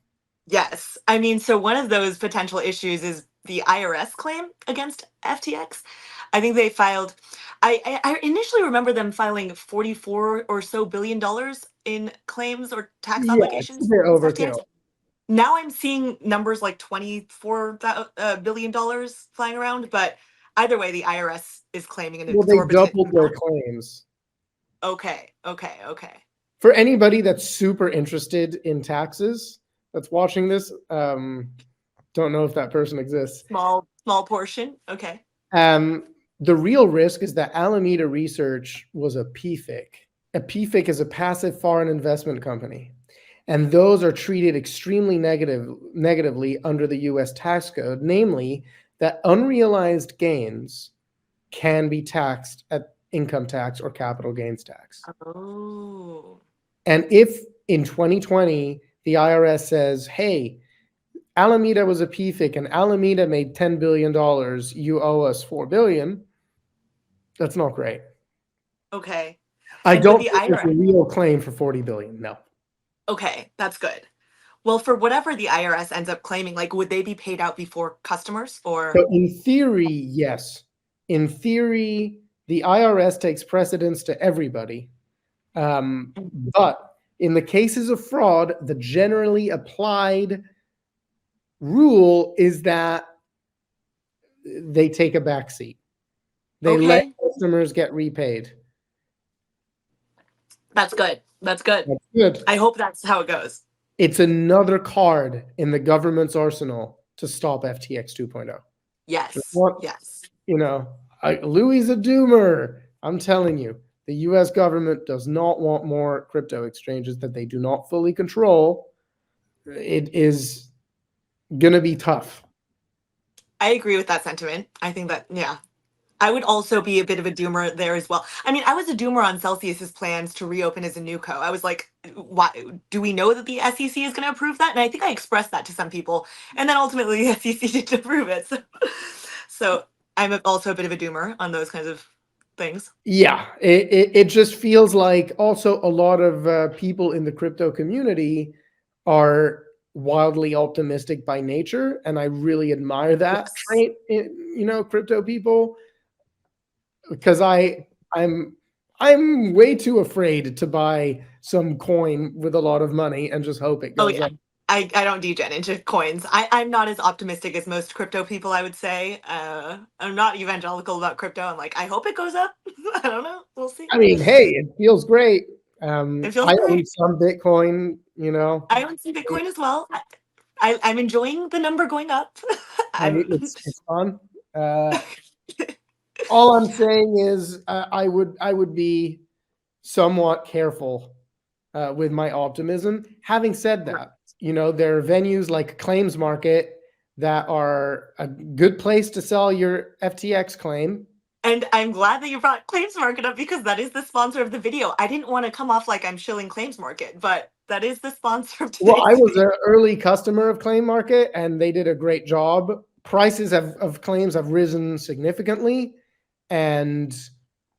Yes. I mean, so one of those potential issues is the IRS claim against FTX. I think they filed, I initially remember them filing 44 or so billion dollars in claims or tax Yeah, it's a obligations bit against FTX. overkill. Now I'm seeing numbers like $24 billion flying around, but either way, the IRS is claiming an Well, they exorbitant doubled their amount. claims. Okay, okay, okay. For anybody that's super interested in taxes that's watching this, don't know if that person exists. Small portion. Okay. Um, the real risk is that Alameda Research was a PFIC. A PFIC is a passive foreign investment company, and those are treated extremely negatively under the U.S. tax code, namely that unrealized gains can be taxed at income tax or capital gains tax. Oh. And if in 2020 the IRS says, hey, Alameda was a PFIC and Alameda made $10 billion, you owe us $4 billion, that's not great. Okay. I And with don't the think there's a IRS, real claim for $40 billion, no. okay, that's good. Well, for whatever the IRS ends up claiming, like, would they be paid out before customers or? So in theory, yes. In theory, the IRS takes precedence to everybody. But in the cases of fraud, the generally applied rule is that they take a backseat. They let Okay, customers get repaid. that's good. That's good. That's good. I hope that's how it goes. It's another card in the government's arsenal to stop FTX 2.0. Yes. What, Yes. you know, Louis is a doomer. I'm telling you, the US government does not want more crypto exchanges that they do not fully control. It is going to be tough. I agree with that sentiment. I think that, yeah. I would also be a bit of a doomer there as well. I mean, I was a doomer on Celsius's plans to reopen as a new co. I was like, why do we know that the SEC is going to approve that? And I think I expressed that to some people. And then ultimately the SEC didn't approve it. So I'm also a bit of a doomer on those kinds of things. Yeah, it just feels like also a lot of people in the crypto community are wildly optimistic by nature. And I really admire that Yes. trait in, you know, crypto people. Because I'm way too afraid to buy some coin with a lot of money and just hope it Oh, goes yeah. up. I don't degen into coins. I'm not as optimistic as most crypto people, I would say. I'm not evangelical about crypto. I'm like, I hope it goes up. I don't know. We'll see. I mean, hey, it feels great. It feels I own great. some Bitcoin, you know. I own some Bitcoin as well. I'm enjoying the number going up. I'm It's fun. Uh, all I'm saying is I would be somewhat careful with my optimism. Having said that, you know, there are venues like Claims Market that are a good place to sell your FTX claim. and I'm glad that you brought Claims Market up because that is the sponsor of the video. I didn't want to come off like I'm shilling Claims Market, but that is the sponsor of Well, today's I was video. an early customer of Claim Market and they did a great job. Prices of claims have risen significantly, and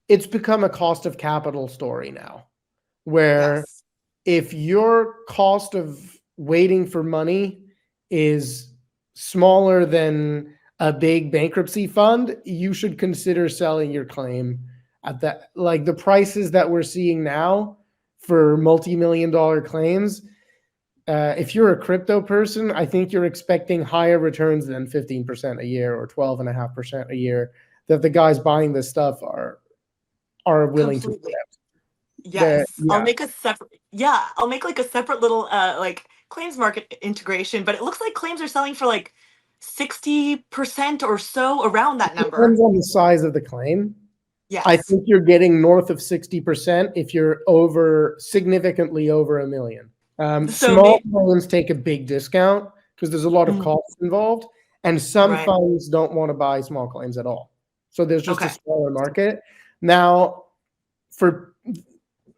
it's become a cost of capital story now, where Yes. if your cost of waiting for money is smaller than a big bankruptcy fund, you should consider selling your claim at that. Like the prices that we're seeing now for multi-million-dollar claims, if you're a crypto person, I think you're expecting higher returns than 15% a year or 12.5% a year that the guys buying this stuff are willing to Completely. accept. Yes. Yeah. I'll make like a separate little like Claims Market integration, but it looks like claims are selling for like 60% or so around that number. Depends on the size of the claim. I Yes. think you're getting north of 60% if you're significantly over $1 million. So Small claims take a big discount because there's a lot of Mhm. costs involved, and some Right. funds don't want to buy small claims at all. So there's just a Okay. smaller market. Now, for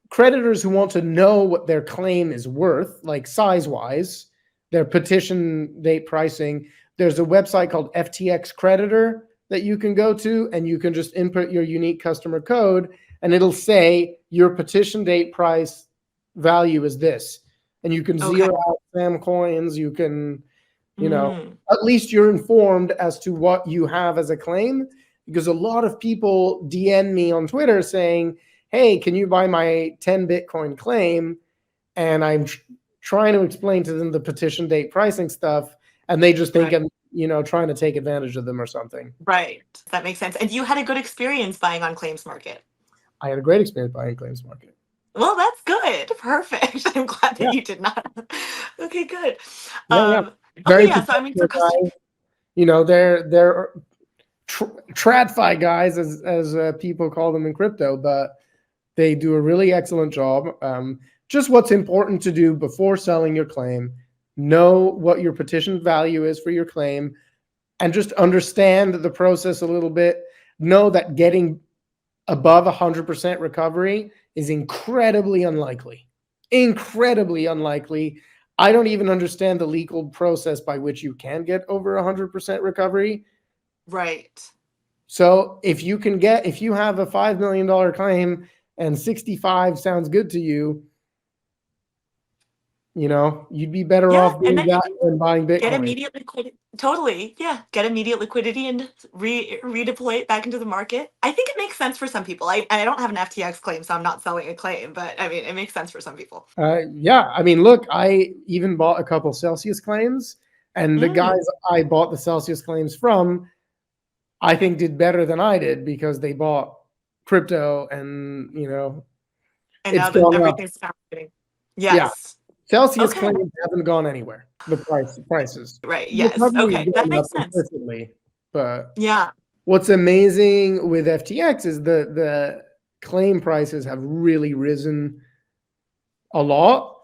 creditors who want to know what their claim is worth, like size-wise, their petition date pricing, there's a website called FTX Creditor that you can go to, and you can just input your unique customer code, and it'll say your petition date price value is this. And you can Okay. zero out Sam coins. You can, you know, Mm. at least you're informed as to what you have as a claim, because a lot of people DM me on Twitter saying, hey, can you buy my 10 Bitcoin claim? And I'm trying to explain to them the petition date pricing stuff, and they just think Right. I'm, you know, trying to take advantage of them or something. Right. That makes sense. And you had a good experience buying on Claims Market. I had a great experience buying Claims Market. Well, that's good. Perfect. I'm glad that Yeah, you did not. Okay, good. yeah. Okay, Very yeah. So I mean, professional for customers, guys. You know, they're tradfi guys, as people call them in crypto, but they do a really excellent job. Just what's important to do before selling your claim: know what your petition value is for your claim, and just understand the process a little bit. know that getting above 100% recovery is incredibly unlikely. Incredibly unlikely. I don't even understand the legal process by which you can get over 100% recovery. Right. So if you have a $5 million claim and 65 sounds good to you, you'd be better Yeah, off and doing then you that can than buying get Bitcoin. immediate liquidity. Totally. Yeah. Get immediate liquidity and redeploy it back into the market. I think it makes sense for some people. I don't have an FTX claim, so I'm not selling a claim, but I mean, it makes sense for some people. Yeah. I mean, look, I even bought a couple Celsius claims, and the guys I bought the Celsius claims from, I think did better than I did because they bought crypto and, And it's now that gone up. everything's happening. Yeah. Yes. Celsius Okay. claims haven't gone anywhere. The prices. Right. The Yes. recovery Okay. is That going up makes sense. implicitly. But Yeah. what's amazing with FTX is the claim prices have really risen a lot.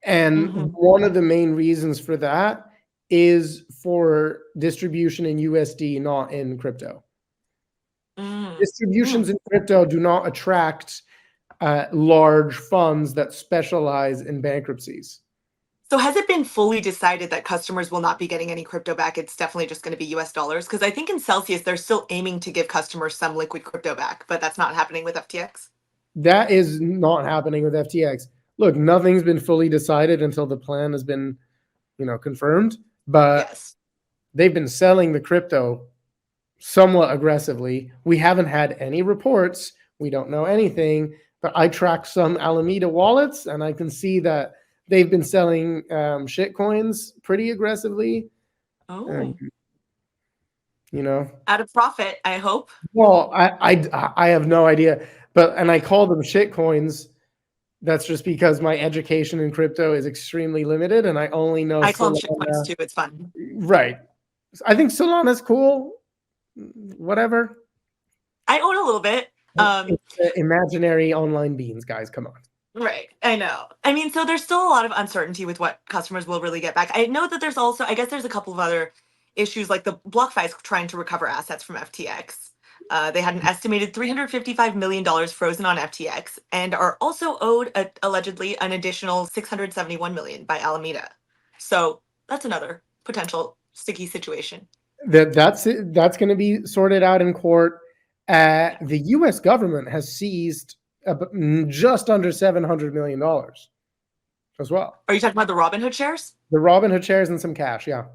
And one of the main reasons for that is for distribution in USD, not in crypto. Distributions in crypto do not attract large funds that specialize in bankruptcies. So has it been fully decided that customers will not be getting any crypto back? It's definitely just going to be US dollars? Because I think in Celsius, they're still aiming to give customers some liquid crypto back, but that's not happening with FTX. That is not happening with FTX. Look, nothing's been fully decided until the plan has been, confirmed. But Yes. they've been selling the crypto somewhat aggressively. We haven't had any reports. We don't know anything. But I track some Alameda wallets, and I can see that they've been selling shit coins pretty aggressively. Oh. At a profit, I hope. Well, I have no idea, and I call them shit coins. That's just because my education in crypto is extremely limited, and I only know I call them shit Solana. coins too. It's fun. Right. I think Solana's cool. Whatever. I own a little bit. It's imaginary online beans, guys. Come on. Right. I know. I mean, so there's still a lot of uncertainty with what customers will really get back. I know that there's also, I guess there's a couple of other issues, like the BlockFi is trying to recover assets from FTX. They had an estimated $355 million frozen on FTX and are also owed allegedly an additional $671 million by Alameda. So that's another potential sticky situation. That's going to be sorted out in court. The U.S. government has seized just under $700 million as well. Are you talking about the Robinhood shares? The Robinhood shares and some cash, yeah.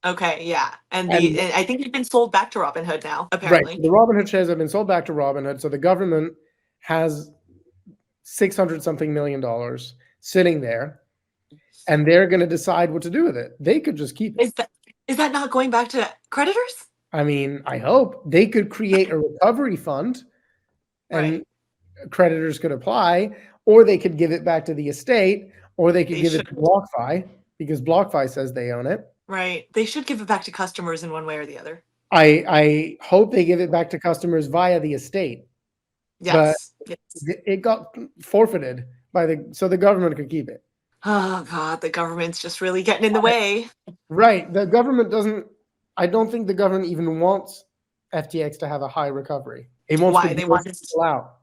Okay, yeah. And I think they've been sold back to Robinhood now, apparently. Right. The Robinhood shares have been sold back to Robinhood. So the government has 600 something million dollars sitting there, and they're going to decide what to do with it. They could just keep it. Is that not going back to creditors? I mean, I hope they could create a recovery fund and creditors could apply, or they could give it back to the estate, or they could give it to BlockFi because BlockFi says they own it. Right. They should give it back to customers in one way or the other. I hope they give it back to customers via the estate. Yes. But it got forfeited so the government could keep it. Oh God, the government's just really getting in the way. Right. The government I don't think the government even wants FTX to have a high recovery. It wants Why? They want people out.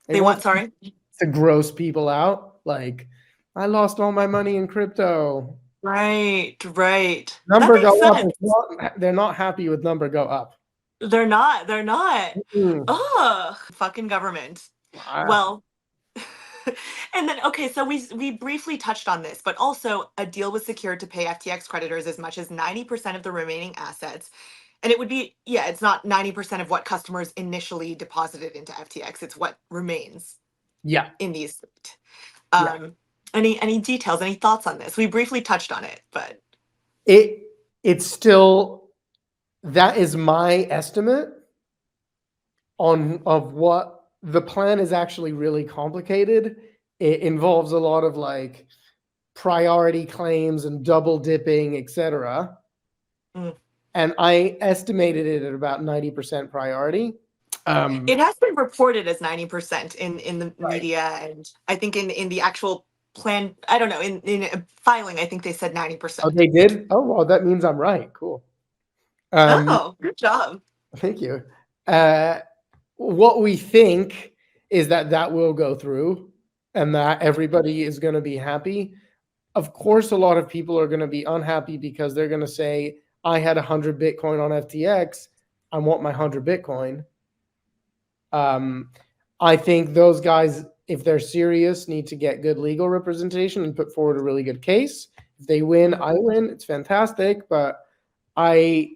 They want, sorry? To gross people out. Like, I lost all my money in crypto. Right. Number go up. They're not happy with number go up. They're not. Ugh. Fucking government. Wow. Well, and then, okay, so we briefly touched on this, but also a deal was secured to pay FTX creditors as much as 90% of the remaining assets. And it would be, it's not 90% of what customers initially deposited into FTX. It's what remains. Yeah. In the estate. Any details, any thoughts on this? We briefly touched on it, but it's still, that is my estimate of what the plan is. Actually really complicated. It involves a lot of like priority claims and double dipping, etc. And I estimated it at about 90% priority. It has been reported as 90% in the media, and I think in the actual plan, I don't know, in filing, I think they said 90%. Oh, they did? Oh, well, that means I'm right. Cool. Good job. Thank you. What we think is that will go through and that everybody is going to be happy. Of course, a lot of people are going to be unhappy because they're going to say, I had 100 Bitcoin on FTX. I want my 100 Bitcoin. I think those guys, if they're serious, need to get good legal representation and put forward a really good case. If they win, I win. It's fantastic, but I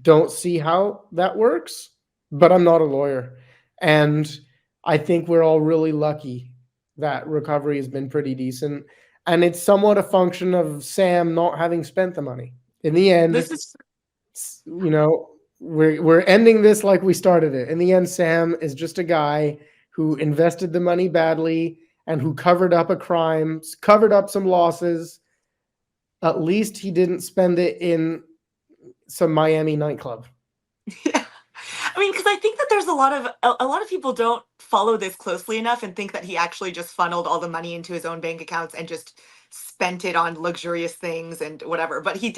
don't see how that works. But I'm not a lawyer. And I think we're all really lucky that recovery has been pretty decent. And it's somewhat a function of Sam not having spent the money. In the end, This is we're ending this like we started it. In the end, Sam is just a guy who invested the money badly and who covered up a crime, covered up some losses. At least he didn't spend it in some Miami nightclub. yeah. I mean, because I think that there's a lot of people don't follow this closely enough and think that he actually just funneled all the money into his own bank accounts and just spent it on luxurious things and whatever. But he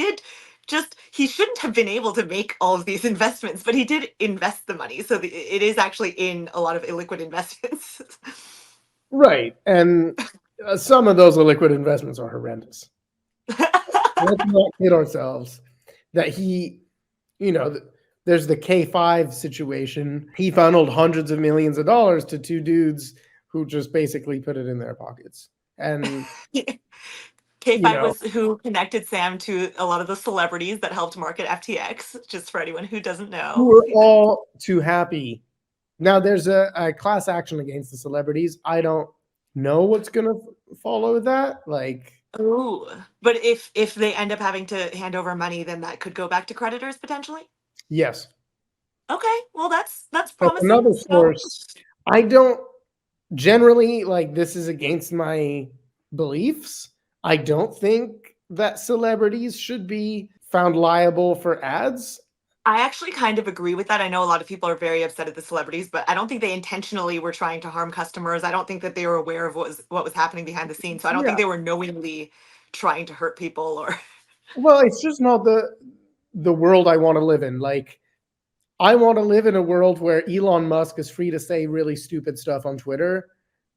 shouldn't have been able to make all of these investments, but he did invest the money. So it is actually in a lot of illiquid investments. Right. And some of those illiquid investments are horrendous. Let's not kid ourselves that there's the K5 situation. He funneled hundreds of millions of dollars to two dudes who just basically put it in their pockets. And K5 was who connected Sam to a lot of the celebrities that helped market FTX, just for anyone who doesn't know. We're all too happy. Now there's a class action against the celebrities. I don't know what's going to follow that. Oh, but if they end up having to hand over money, then that could go back to creditors potentially? Yes. Okay, well that's But promising. another source, I don't generally this is against my beliefs. I don't think that celebrities should be found liable for ads. I actually kind of agree with that. I know a lot of people are very upset at the celebrities, but I don't think they intentionally were trying to harm customers. I don't think that they were aware of what was happening behind the scenes. So I don't think they were knowingly trying to hurt people or. Well, it's just not the world I want to live in. I want to live in a world where Elon Musk is free to say really stupid stuff on Twitter.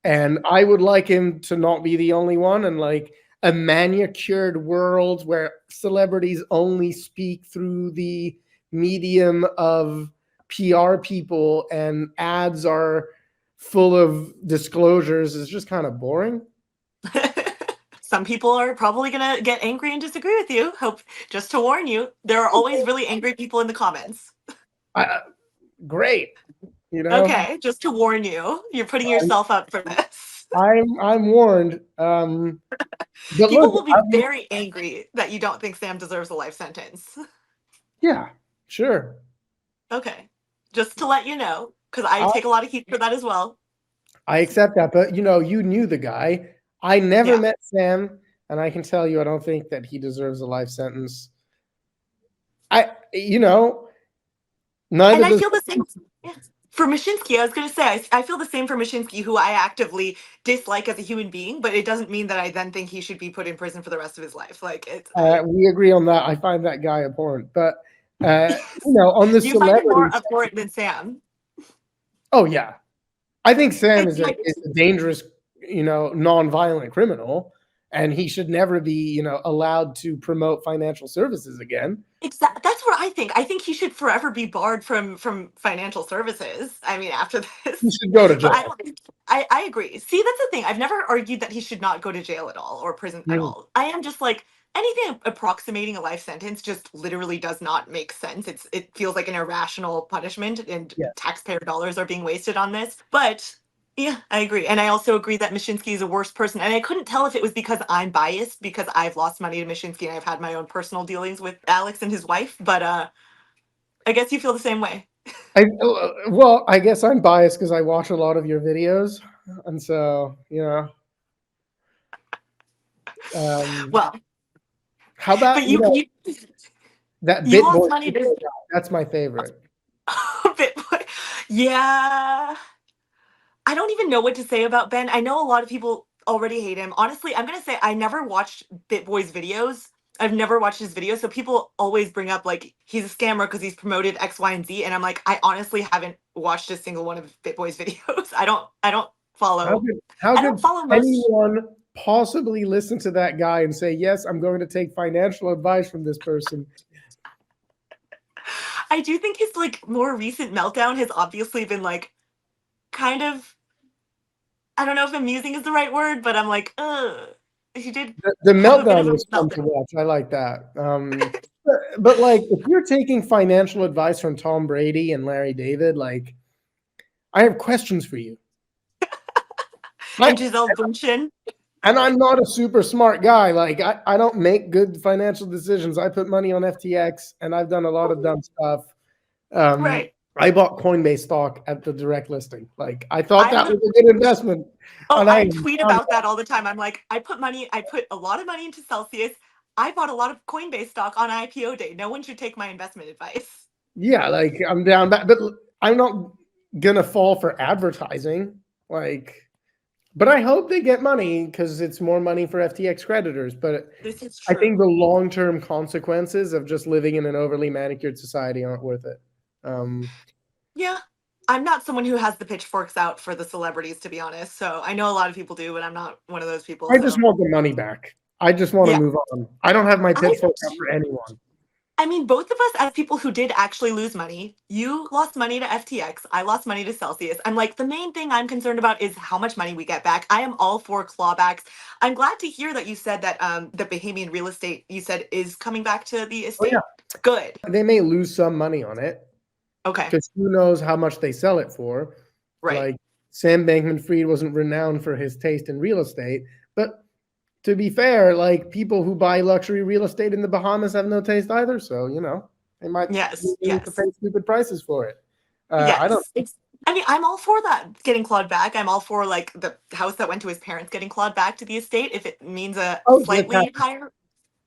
And I would like him to not be the only one. And a manicured world where celebrities only speak through the medium of PR people and ads are full of disclosures is just kind of boring. Some people are probably going to get angry and disagree with you. Hope just to warn you, there are always really angry people in the comments. Great. Okay, just to warn you, you're putting yourself up for this. I'm warned. People will be very angry that you don't think Sam deserves a life sentence. Yeah, sure. Okay, just to let you know, because I take a lot of heat for that as well. I accept that, but you knew the guy. I never met Sam, and I can tell you, I don't think that he deserves a life sentence. Neither. And I feel the same. Yeah. For Mashinsky, I was going to say, I feel the same for Mashinsky, who I actively dislike as a human being, but it doesn't mean that I then think he should be put in prison for the rest of his life. We agree on that. I find that guy abhorrent, but on the you find him more abhorrent than Sam. Oh yeah, I think Sam is a dangerous, non-violent criminal, and he should never be, allowed to promote financial services again. Exactly. That's what I think. I think he should forever be barred from financial services. I mean, after this, he should go to jail. I agree. See, that's the thing. I've never argued that he should not go to jail at all or prison at all. I am just anything approximating a life sentence just literally does not make sense. It feels like an irrational punishment, and taxpayer dollars are being wasted on this. But yeah, I agree. And I also agree that Mashinsky is a worse person. And I couldn't tell if it was because I'm biased because I've lost money to Mashinsky and I've had my own personal dealings with Alex and his wife. But I guess you feel the same way. I guess I'm biased because I watch a lot of your videos. And so, well, how about that Bitboy? Money that's my favorite. Bitboy. Yeah. I don't even know what to say about Ben. I know a lot of people already hate him. Honestly, I'm going to say I never watched Bitboy's videos. I've never watched his videos, so people always bring up like he's a scammer because he's promoted X, Y, and Z, and I'm like, I honestly haven't watched a single one of Bitboy's videos. I don't follow. How I don't could follow most. anyone possibly listen to that guy and say, yes, I'm going to take financial advice from this person? I do think his like more recent meltdown has obviously been like kind of, I don't know if amusing is the right word, but I'm like, he did The have a bit of meltdown a was fun meltdown. to watch. I like that. But like, if you're taking financial advice from Tom Brady and Larry David, like, I have questions for you. And Giselle Bundchen. And I'm not a super smart guy. Like, I don't make good financial decisions. I put money on FTX, and I've done a lot of dumb stuff. Right. I bought Coinbase stock at the direct listing. Like, I thought I that would- was a good investment. Oh, And I tweet about that all the time. I'm like, I put a lot of money into Celsius. I bought a lot of Coinbase stock on IPO day. No one should take my investment advice. yeah, like, I'm down back, but I'm not gonna fall for advertising. Like, but I hope they get money because it's more money for FTX creditors. But This is I true. think the long-term consequences of just living in an overly manicured society aren't worth it. Yeah. I'm not someone who has the pitchforks out for the celebrities, to be honest. So I know a lot of people do, but I'm not one of those people. I So just want the money back. I just want to yeah. move on. I don't have my I pitchfork do out for too. anyone. I mean, both of us as people who did actually lose money, you lost money to FTX, I lost money to Celsius. I'm like, the main thing I'm concerned about is how much money we get back. I am all for clawbacks. I'm glad to hear that you said that the Bahamian real estate you said is coming back to the Oh estate. yeah, Good. they may lose some money on it Okay. because who knows how much they sell it for. Right. Like, Sam Bankman-Fried wasn't renowned for his taste in real estate, but to be fair, like, people who buy luxury real estate in the Bahamas have no taste either. So, they might Yes. need to Yes. pay stupid prices for it. Yes. I don't. I mean, I'm all for that getting clawed back. I'm all for like the house that went to his parents getting clawed back to the estate if it means a Oh, slightly higher.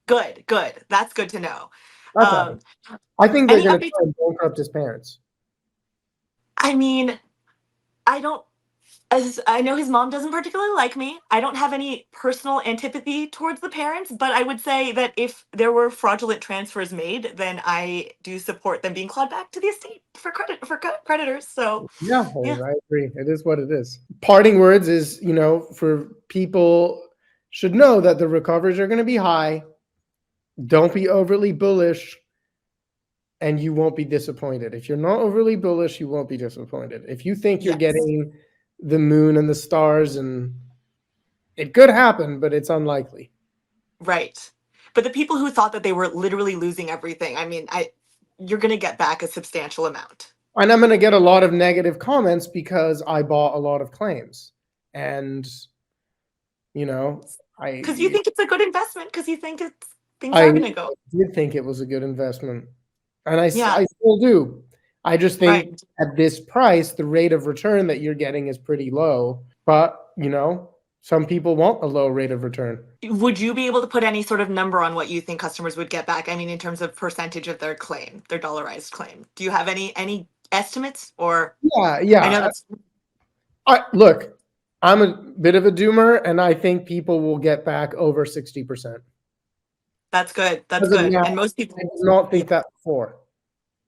Good. Good. That's good to know. That's all. I think they're Any going to updates? try and bankrupt his parents. I mean, I don't, as I know his mom doesn't particularly like me. I don't have any personal antipathy towards the parents, but I would say that if there were fraudulent transfers made, then I do support them being clawed back to the estate for creditors. So, Yeah, yeah. I agree. It is what it is. Parting words is, for people should know that the recoveries are going to be high. Don't be overly bullish, and you won't be disappointed. If you're not overly bullish, you won't be disappointed. If you think you're Yes. getting the moon and the stars, and it could happen, but it's unlikely. Right. But the people who thought that they were literally losing everything, I mean, you're going to get back a substantial amount. And I'm going to get a lot of negative comments because I bought a lot of claims. And, Because you think it's a good investment, because you think things are going to go. I did think it was a good investment. And I Yeah. still do. I just think Right. at this price, the rate of return that you're getting is pretty low. But, some people want a low rate of return. Would you be able to put any sort of number on what you think customers would get back? I mean, in terms of percentage of their claim, their dollarized claim. Do you have any estimates or? Yeah. I know that's Look, I'm a bit of a doomer, and I think people will get back over 60%. that's good. That's As of good. now, And most people I did not think that before.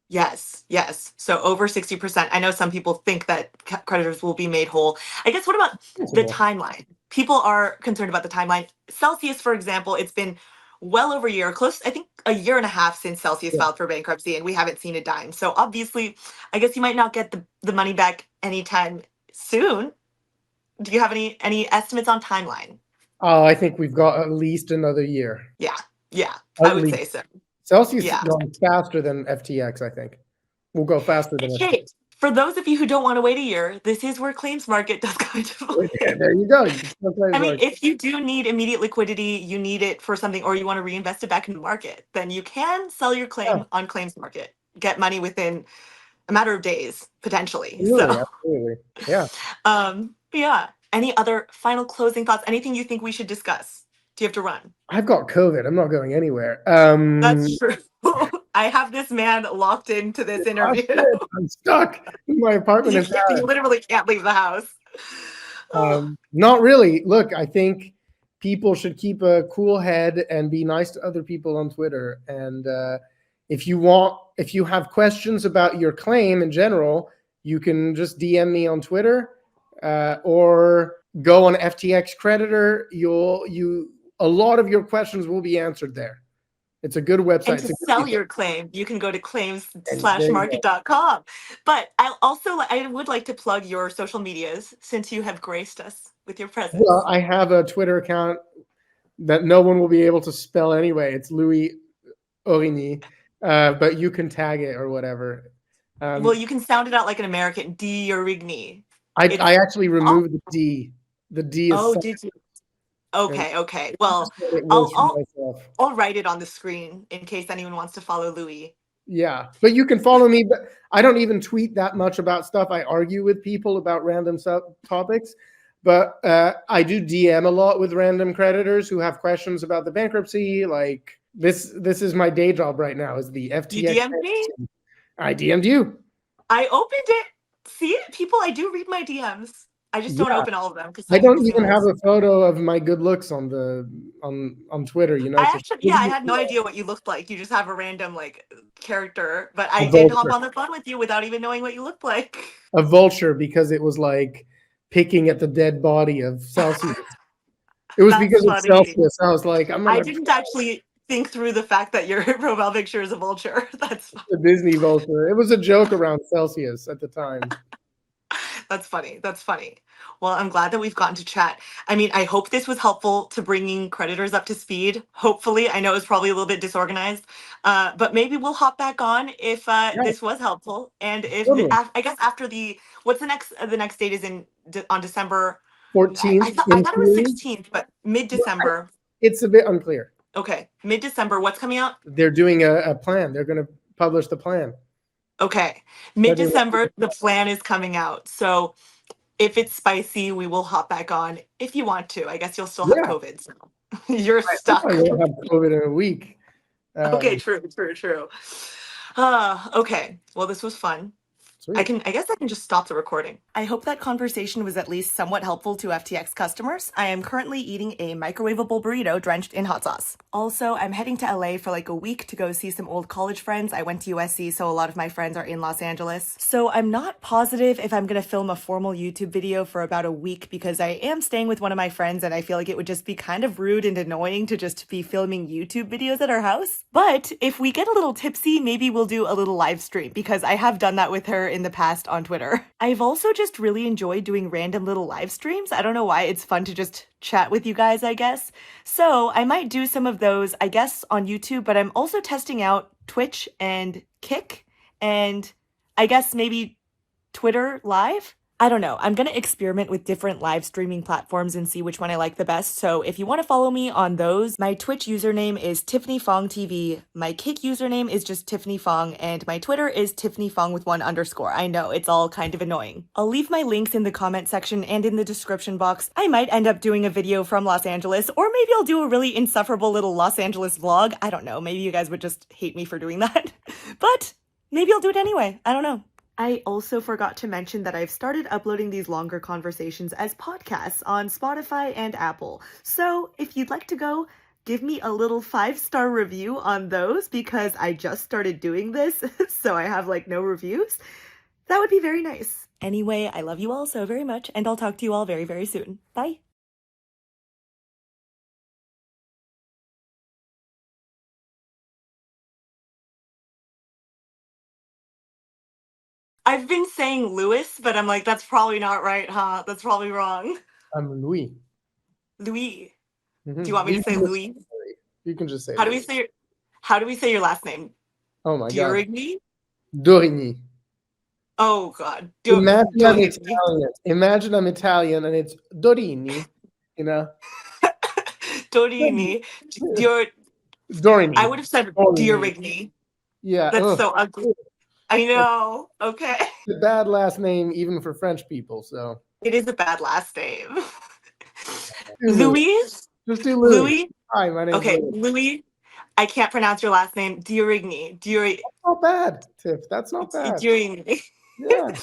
Yes, yes. So over 60%. I know some people think that creditors will be made whole. I guess what about the timeline? People are concerned about the timeline. Celsius, for example, it's been well over a year, I think a year and a half since Celsius Yeah. filed for bankruptcy, and we haven't seen a dime. So obviously, I guess you might not get the money back anytime soon. Do you have any estimates on timeline? I think we've got at least another year. Yeah, At I would least. say so. Celsius Yeah. is going faster than FTX, I think. We'll go faster than Okay, FTX. for those of you who don't want to wait a year, this is where claims market does kind of Yeah, there you go. I mean, if you do need immediate liquidity, you need it for something, or you want to reinvest it back in the market, then you can sell your claim on claims market, get money within a matter of days, potentially. Absolutely. Yeah. Yeah. Any other final closing thoughts? Anything you think we should discuss? Do you have to run? I've got COVID. I'm not going anywhere. That's true. I have this man locked into this interview. I'm stuck in my apartment in Paris. You literally can't leave the house. Not really. Look, I think people should keep a cool head and be nice to other people on Twitter. And if you have questions about your claim in general, you can just DM me on Twitter or go on FTX Creditor. A lot of your questions will be answered there. It's a good website. And to sell your claim, you can go to There you go. claims/market.com. But I would like to plug your social medias since you have graced us with your presence. Well, I have a Twitter account that no one will be able to spell anyway. It's Louis Origny, but you can tag it or whatever. Well, you can sound it out like an American, Diorigny. I actually removed the D. The D is Oh, silent, did you? and Okay. Well, just made it worse for myself. I'll write it on the screen in case anyone wants to follow Louis. Yeah, but you can follow me. But I don't even tweet that much about stuff. I argue with people about random topics, but I do DM a lot with random creditors who have questions about the bankruptcy. Like this is my day job right now. Is the FTX? You DM'd me? I DM'd you. I opened it. See it, people. I do read my DMs. I just don't open all of them because I don't even have a photo of my good looks on Twitter. You know, I had no idea what you looked like. You just have a random like character, but I did hop on the phone with you without even knowing what you looked like. A vulture, because it was like picking at the dead body of Celsius. It was because of Celsius. I was like, I didn't actually think through the fact that your profile picture is a vulture. That's a Disney vulture. It was a joke around Celsius at the time. That's funny. That's funny. Well, I'm glad that we've gotten to chat. I mean, I hope this was helpful to bringing creditors up to speed. Hopefully, I know it was probably a little bit disorganized, but maybe we'll hop back on if this was helpful. And if I guess after what's the next date is on December 14th. I thought it was 16th, but mid-December. It's a bit unclear. Okay, mid-December. What's coming out? They're doing a plan. They're going to publish the plan. Okay, mid-December, the plan is coming out. So if it's spicy, we will hop back on if you want to. I guess you'll still have COVID. So you're stuck. I will have COVID in a week. Okay, true. Okay, well, this was fun. Sweet. I guess I can just stop the recording. I hope that conversation was at least somewhat helpful to FTX customers. I am currently eating a microwavable burrito drenched in hot sauce. Also, I'm heading to LA for like a week to go see some old college friends. I went to USC, so a lot of my friends are in Los Angeles. So I'm not positive if I'm gonna film a formal YouTube video for about a week because I am staying with one of my friends and I feel like it would just be kind of rude and annoying to just be filming YouTube videos at our house. But if we get a little tipsy, maybe we'll do a little live stream because I have done that with her in the past on Twitter. I've also just really enjoyed doing random little live streams. I don't know why, it's fun to just chat with you guys, I guess. So I might do some of those, I guess, on YouTube, but I'm also testing out Twitch and Kick and I guess maybe Twitter Live? I don't know. I'm going to experiment with different live streaming platforms and see which one I like the best. So if you want to follow me on those, my Twitch username is tiffanyfong.tv. My Kick username is just tiffanyfong, and my Twitter is tiffanyfong with 1_. I know, it's all kind of annoying. I'll leave my links in the comment section and in the description box. I might end up doing a video from Los Angeles, or maybe I'll do a really insufferable little Los Angeles vlog. I don't know. Maybe you guys would just hate me for doing that. But maybe I'll do it anyway. I don't know. I also forgot to mention that I've started uploading these longer conversations as podcasts on Spotify and Apple. So if you'd like to go, give me a little 5-star review on those because I just started doing this, so I have like no reviews. That would be very nice. Anyway, I love you all so very much, and I'll talk to you all very, very soon. Bye. I've been saying Louis, but I'm like, that's probably not right, huh? That's probably wrong. I'm Louis. Louis. Mm-hmm. Do you want me to say Louis? You can just say How Louis. How do we say your last name? Oh my Diorigny? Dorigny. Oh God. Imagine I'm Italian and it's Dorini, you know? Dorini. Dorini. I would have said Diorigny. Yeah. That's so ugly. I know. Okay. It's a bad last name even for French people, so. It is a bad last name. Louis? Just do Louis. Louis? Hi, my name is Louis. I can't pronounce your last name. Diorigny. That's not bad, Tiff. That's not bad. Diorigny. Yeah.